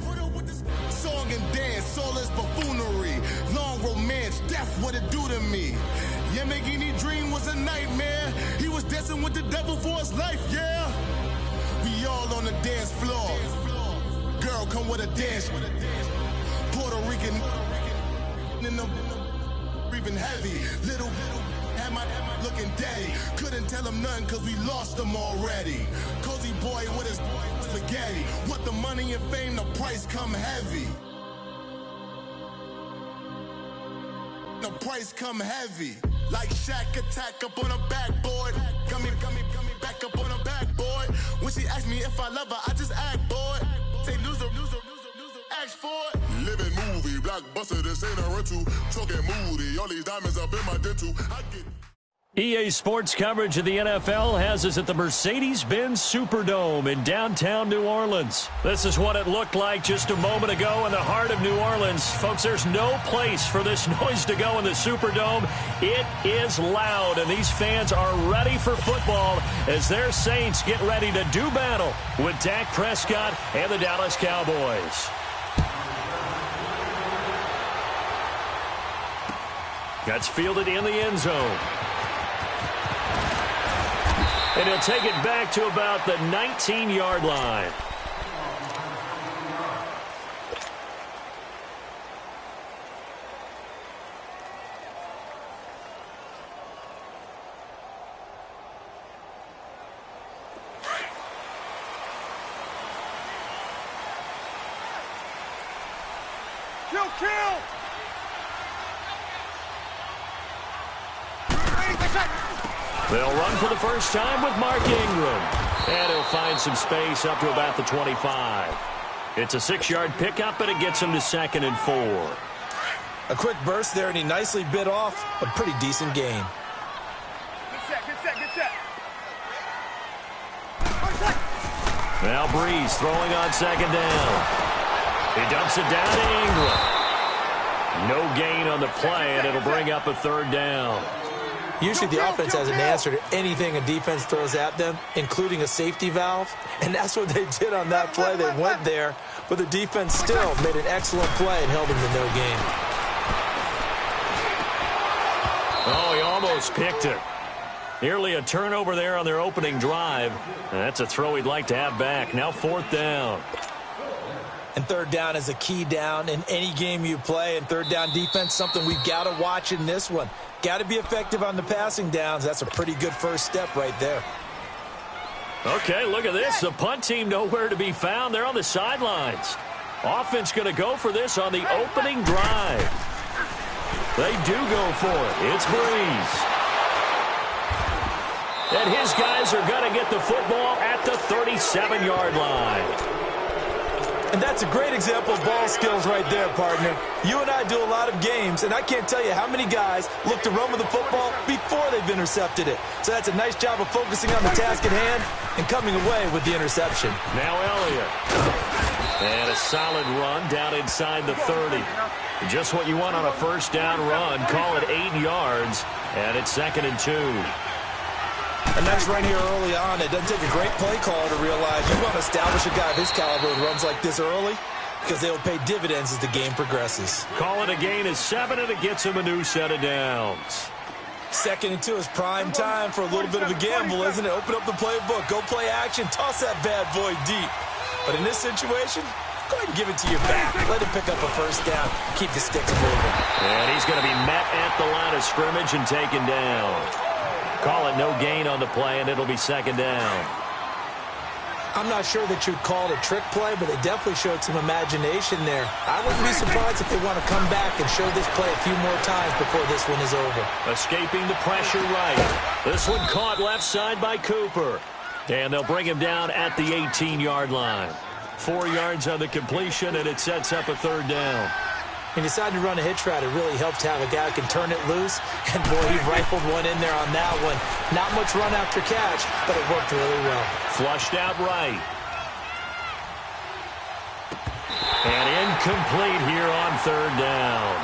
song and dance, soulless buffoonery. Long romance, death, what it do to me? Yamagini dream was a nightmare. He was dancing with the devil for his life, yeah. We all on the dance floor. Girl, come with a dance. Puerto Rican in the breathing heavy. Little had my looking daddy. Couldn't tell him nothing cause we lost him already. Cozy boy with his spaghetti. What the money and fame, the price come heavy. The price come heavy. Like Shaq attack up on a backboard. Got me back up on a backboard. When she asked me if I love her, I just act bored. Say loser, ask for it. Living movie, blockbuster, this ain't a rental. Talking moody, all these diamonds up in my dental. I get EA Sports coverage of the NFL has us at the Mercedes-Benz Superdome in downtown New Orleans. This is what it looked like just a moment ago in the heart of New Orleans. Folks, there's no place for this noise to go in the Superdome. It is loud, and these fans are ready for football as their Saints get ready to do battle with Dak Prescott and the Dallas Cowboys. That's fielded in the end zone. And he'll take it back to about the 19-yard line. Kill! They'll run for the first time with Mark Ingram. And he'll find some space up to about the 25. It's a 6-yard pickup, and it gets him to 2nd and 4. A quick burst there, and he nicely bit off a pretty decent gain. Good set. Now Breeze throwing on 2nd down. He dumps it down to Ingram. No gain on the play, and it'll bring up a 3rd down. Usually the offense has an answer to anything a defense throws at them, including a safety valve. And that's what they did on that play. They went there, but the defense still made an excellent play and held them to no gain. Oh, he almost picked it. Nearly a turnover there on their opening drive. And that's a throw he'd like to have back. Now 4th down. And 3rd down is a key down in any game you play. And 3rd down defense, something we've got to watch in this one. Got to be effective on the passing downs. That's a pretty good first step right there. Okay, look at this. The punt team nowhere to be found. They're on the sidelines. Offense going to go for this on the opening drive. They do go for it. It's Breeze. And his guys are going to get the football at the 37-yard line. And that's a great example of ball skills right there, partner. You and I do a lot of games, and I can't tell you how many guys look to run with the football before they've intercepted it. So that's a nice job of focusing on the task at hand and coming away with the interception. Now Elliott. And a solid run down inside the 30. Just what you want on a first down run. Call it 8 yards, and it's 2nd and 2. A nice run here early on. It doesn't take a great play caller to realize you want to establish a guy of his caliber who runs like this early because they will pay dividends as the game progresses. Call it a gain of 7, and it gets him a new set of downs. 2nd and 2 is prime time for a little bit of a gamble, isn't it? Open up the playbook, go play action, toss that bad boy deep. But in this situation, go ahead and give it to your back. Let him pick up a first down. Keep the sticks moving. And he's going to be met at the line of scrimmage and taken down. Call it no gain on the play, and it'll be 2nd down. I'm not sure that you'd call it a trick play, but they definitely showed some imagination there. I wouldn't be surprised if they want to come back and show this play a few more times before this one is over. Escaping the pressure right. This one caught left side by Cooper. And they'll bring him down at the 18-yard line. 4 yards on the completion, and it sets up a 3rd down. He decided to run a hitch route. It really helped to have a guy who can turn it loose. And, boy, he rifled one in there on that one. Not much run after catch, but it worked really well. Flushed out right. And incomplete here on 3rd down.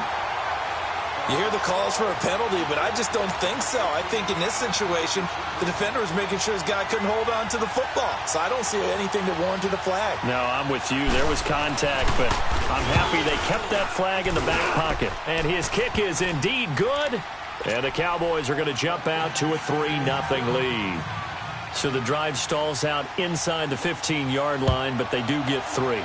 You hear the calls for a penalty, but I just don't think so. I think in this situation, the defender was making sure his guy couldn't hold on to the football. So I don't see anything that warranted a flag. No, I'm with you. There was contact, but I'm happy they kept that flag in the back pocket. And his kick is indeed good. And the Cowboys are going to jump out to a 3-0 lead. So the drive stalls out inside the 15-yard line, but they do get 3.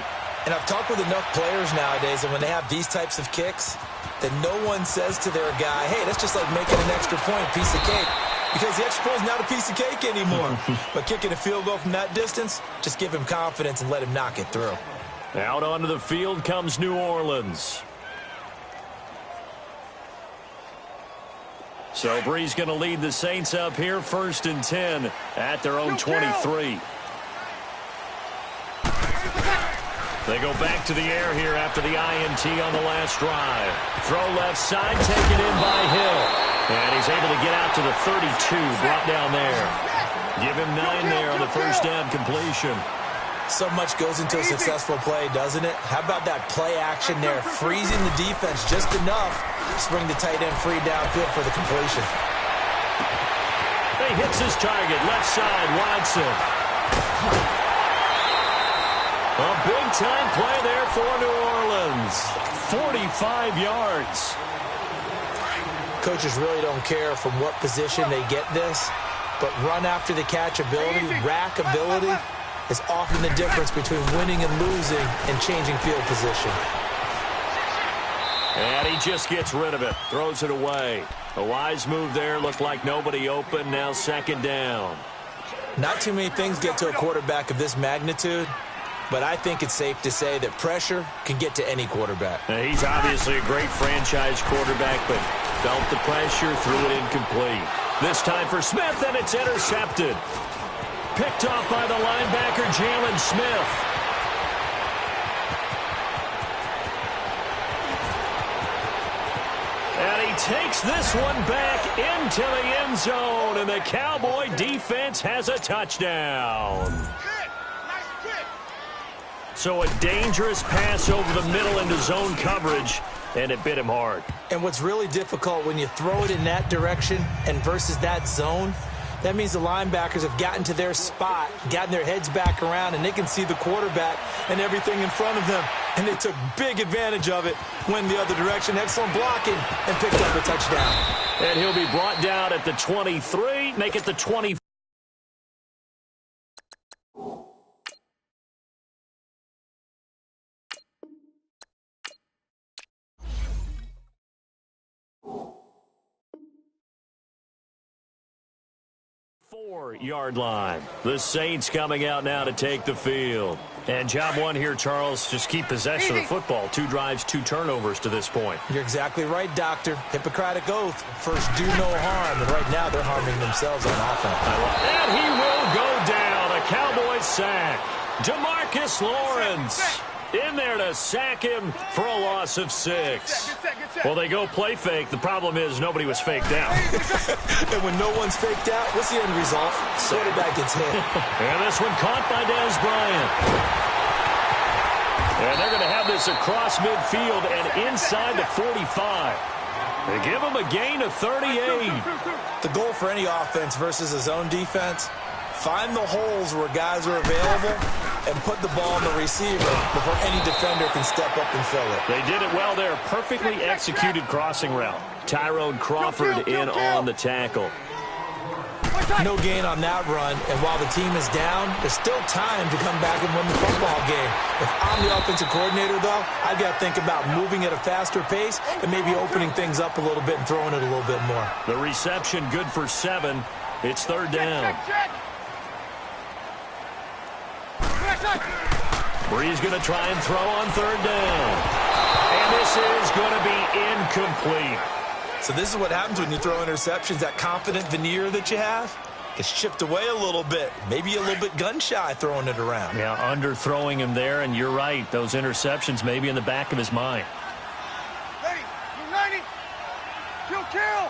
And I've talked with enough players nowadays, and when they have these types of kicks, that no one says to their guy, hey, that's just like making an extra point, piece of cake. Because the extra point is not a piece of cake anymore. But kicking a field goal from that distance, just give him confidence and let him knock it through. Out onto the field comes New Orleans. So Bree's going to lead the Saints up here, 1st and 10 at their own 23. They go back to the air here after the INT on the last drive. Throw left side, taken in by Hill. And he's able to get out to the 32, brought down there. Give him 9 there on the first down completion. So much goes into a successful play, doesn't it? How about that play action there? Freezing the defense just enough to bring the tight end free downfield for the completion. He hits his target, left side, Watson. A big-time play there for New Orleans. 45 yards. Coaches really don't care from what position they get this, but run after the catch ability, rack ability, is often the difference between winning and losing and changing field position. And he just gets rid of it, throws it away. A wise move there, looked like nobody open, now 2nd down. Not too many things get to a quarterback of this magnitude, but I think it's safe to say that pressure can get to any quarterback. Now, he's obviously a great franchise quarterback, but felt the pressure, threw it incomplete. This time for Smith, and it's intercepted. Picked off by the linebacker, Jalen Smith. And he takes this one back into the end zone, and the Cowboy defense has a touchdown. So a dangerous pass over the middle into zone coverage, and it bit him hard. And what's really difficult when you throw it in that direction and versus that zone, that means the linebackers have gotten to their spot, gotten their heads back around, and they can see the quarterback and everything in front of them. And they took big advantage of it, went the other direction, excellent blocking, and picked up a touchdown. And he'll be brought down at the 23, make it the 24. 4-yard line. The Saints coming out now to take the field. And job one here, Charles, just keep possession of the football. 2 drives, 2 turnovers to this point. You're exactly right, Doctor. Hippocratic oath. First, do no harm. And right now, they're harming themselves on offense. And he will go down. A Cowboys sack. DeMarcus Lawrence in there to sack him for a loss of 6. Well, they go play fake. The problem is nobody was faked out. And when no one's faked out, what's the end result? Quarterback gets hit. And this one caught by Dez Bryant. And they're going to have this across midfield and inside the 45. They give him a gain of 38. The goal for any offense versus a zone defense, find the holes where guys are available and put the ball on the receiver before any defender can step up and fill it. They did it well there. Perfectly executed crossing route. Tyrone Crawford in on the tackle. No gain on that run, and while the team is down, there's still time to come back and win the football game. If I'm the offensive coordinator, though, I've got to think about moving at a faster pace and maybe opening things up a little bit and throwing it a little bit more. The reception good for 7. It's 3rd down. Bree's going to try and throw on 3rd down. And this is going to be incomplete. So this is what happens when you throw interceptions. That confident veneer that you have gets chipped away a little bit. Maybe a little bit gun-shy throwing it around. Yeah, underthrowing him there, and you're right. Those interceptions maybe in the back of his mind. Ready, 90, kill.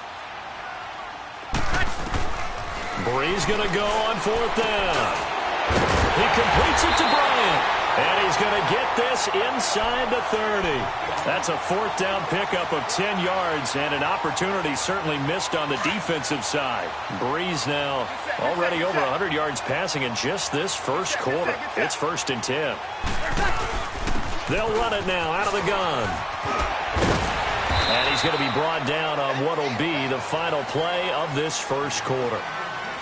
Bree's going to go on 4th down. He completes it to Bryant. And he's going to get this inside the 30. That's a 4th down pickup of 10 yards and an opportunity certainly missed on the defensive side. Breeze now already over 100 yards passing in just this first quarter. It's 1st and 10. They'll run it now out of the gun. And he's going to be brought down on what will be the final play of this first quarter.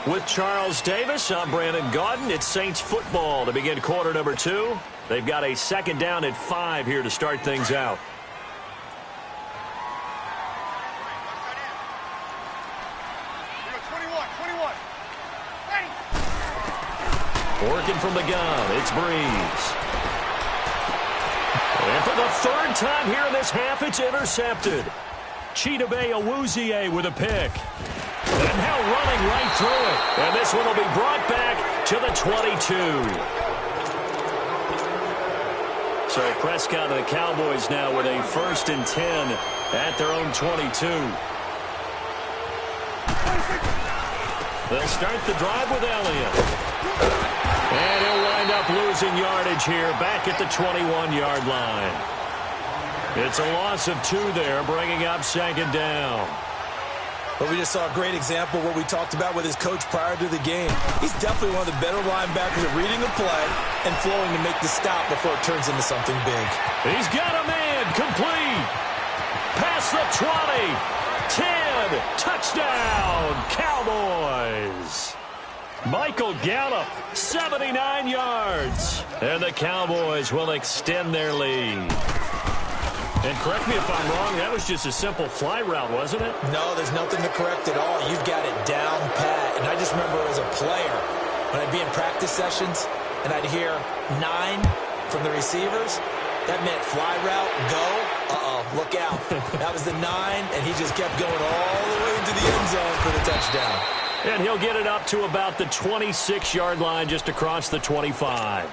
With Charles Davis, I'm Brandon Gaudin. It's Saints football to begin quarter number 2. They've got a 2nd down at 5 here to start things out. Working from the gun, it's Breeze. And for the 3rd time here in this half, it's intercepted. Chidobe Awuzie with a pick. And now running right through it. And this one will be brought back to the 22. So Prescott and the Cowboys now with a 1st and 10 at their own 22. They'll start the drive with Elliott. And he'll wind up losing yardage here back at the 21-yard line. It's a loss of 2 there, bringing up 2nd down. But we just saw a great example of what we talked about with his coach prior to the game. He's definitely one of the better linebackers at reading the play and flowing to make the stop before it turns into something big. He's got a man complete. Past the 20. 10. Touchdown, Cowboys. Michael Gallup, 79 yards. And the Cowboys will extend their lead. And correct me if I'm wrong, that was just a simple fly route, wasn't it? No, there's nothing to correct at all. You've got it down pat. And I just remember as a player, when I'd be in practice sessions and I'd hear 9 from the receivers, that meant fly route, go, look out. That was the 9, and he just kept going all the way into the end zone for the touchdown. And he'll get it up to about the 26-yard line just across the 25.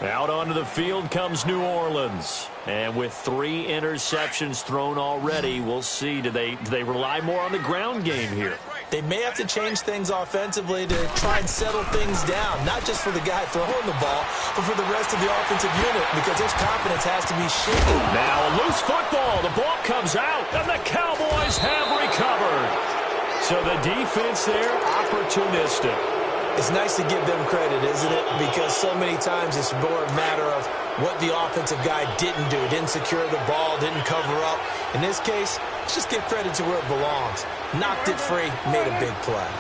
Out onto the field comes New Orleans. And with 3 interceptions thrown already, we'll see. Do they rely more on the ground game here? They may have to change things offensively to try and settle things down, not just for the guy throwing the ball, but for the rest of the offensive unit, because their confidence has to be shaken. Now a loose football. The ball comes out, and the Cowboys have recovered. So the defense there, opportunistic. It's nice to give them credit, isn't it? Because so many times it's more a matter of what the offensive guy didn't do. Didn't secure the ball, didn't cover up. In this case, let's just give credit to where it belongs. Knocked it free, made a big play.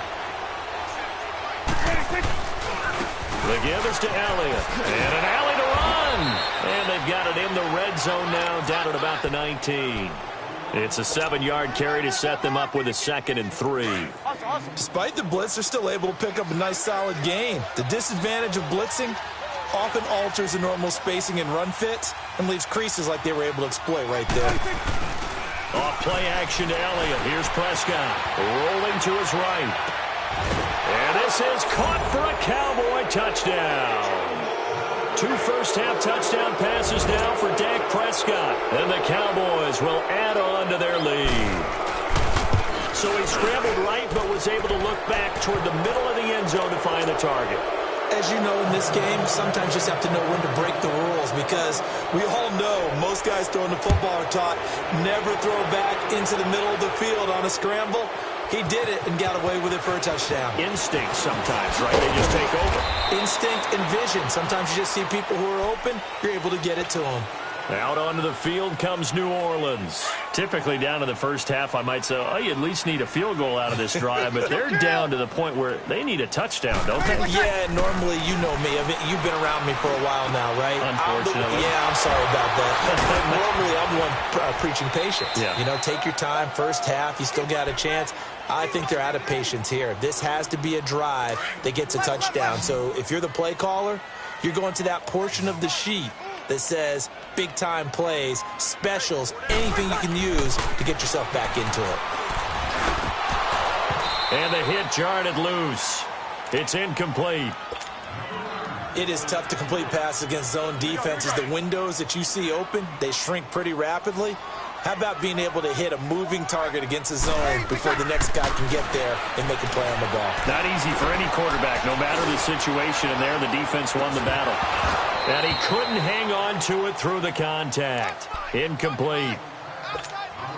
The give is to Elliott. And an alley to run. And they've got it in the red zone now, down at about the 19. It's a 7-yard carry to set them up with a 2nd and 3. Despite the blitz, they're still able to pick up a nice, solid gain. The disadvantage of blitzing often alters the normal spacing and run fits and leaves creases like they were able to exploit right there. Off play action to Elliott. Here's Prescott rolling to his right. And this is caught for a Cowboy touchdown. 2 first-half touchdown passes now for Dak Prescott. And the Cowboys will add on to their lead. So he scrambled right but was able to look back toward the middle of the end zone to find the target. As you know, in this game, sometimes you just have to know when to break the rules because we all know most guys throwing the football are taught never throw back into the middle of the field on a scramble. He did it and got away with it for a touchdown. Instinct sometimes, right? They just take over. Instinct and vision. Sometimes you just see people who are open, you're able to get it to them. Out onto the field comes New Orleans. Typically down to the first half, I might say, oh, you at least need a field goal out of this drive, but they're down to the point where they need a touchdown, don't they? Yeah, normally you know me. You've been around me for a while now, right? Unfortunately. I'm sorry about that. Normally I'm the one preaching patience. Yeah. You know, take your time. First half, you still got a chance. I think they're out of patience here. This has to be a drive that gets a touchdown. So if you're the play caller, you're going to that portion of the sheet that says big-time plays, specials, anything you can use to get yourself back into it. And the hit jarred it loose. It's incomplete. It is tough to complete passes against zone defenses. The windows that you see open, they shrink pretty rapidly. How about being able to hit a moving target against a zone before the next guy can get there and make a play on the ball? Not easy for any quarterback, no matter the situation. And there, the defense won the battle. And he couldn't hang on to it through the contact. Incomplete.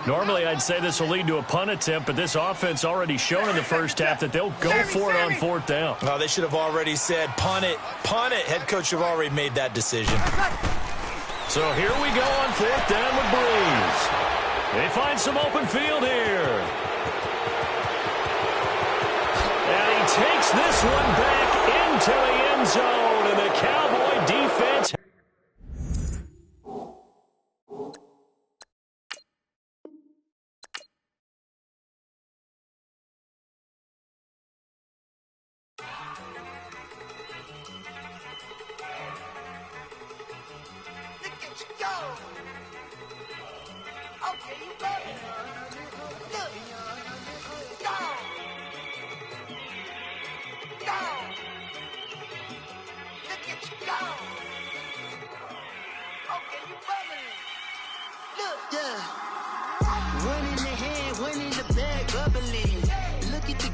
Normally, I'd say this will lead to a punt attempt, but this offense already shown in the first half that they'll go for it on 4th down. Oh, they should have already said, punt it, punt it. Head coach should have already made that decision. So here we go on 4th down with Breeze. They find some open field here. And he takes this one back into the end zone, and the Cowboy defense.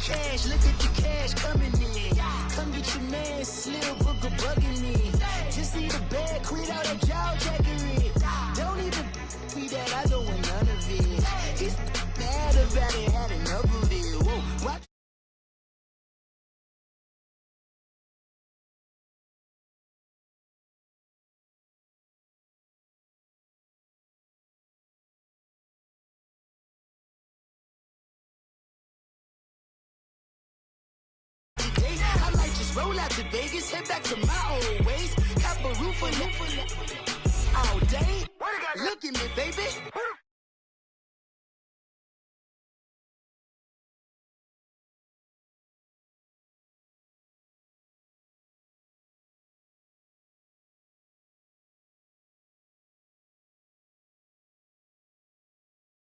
Cash, look at the cash coming in. Come get your man, Slim Booker bugging me. Just see the bag, quit out that jaw jackery. Don't even be that, I don't want none of it. He's mad about it, had enough of it. Whoa, watch. Roll out to Vegas, head back to my old ways. Have a roof all day. Look at me, baby.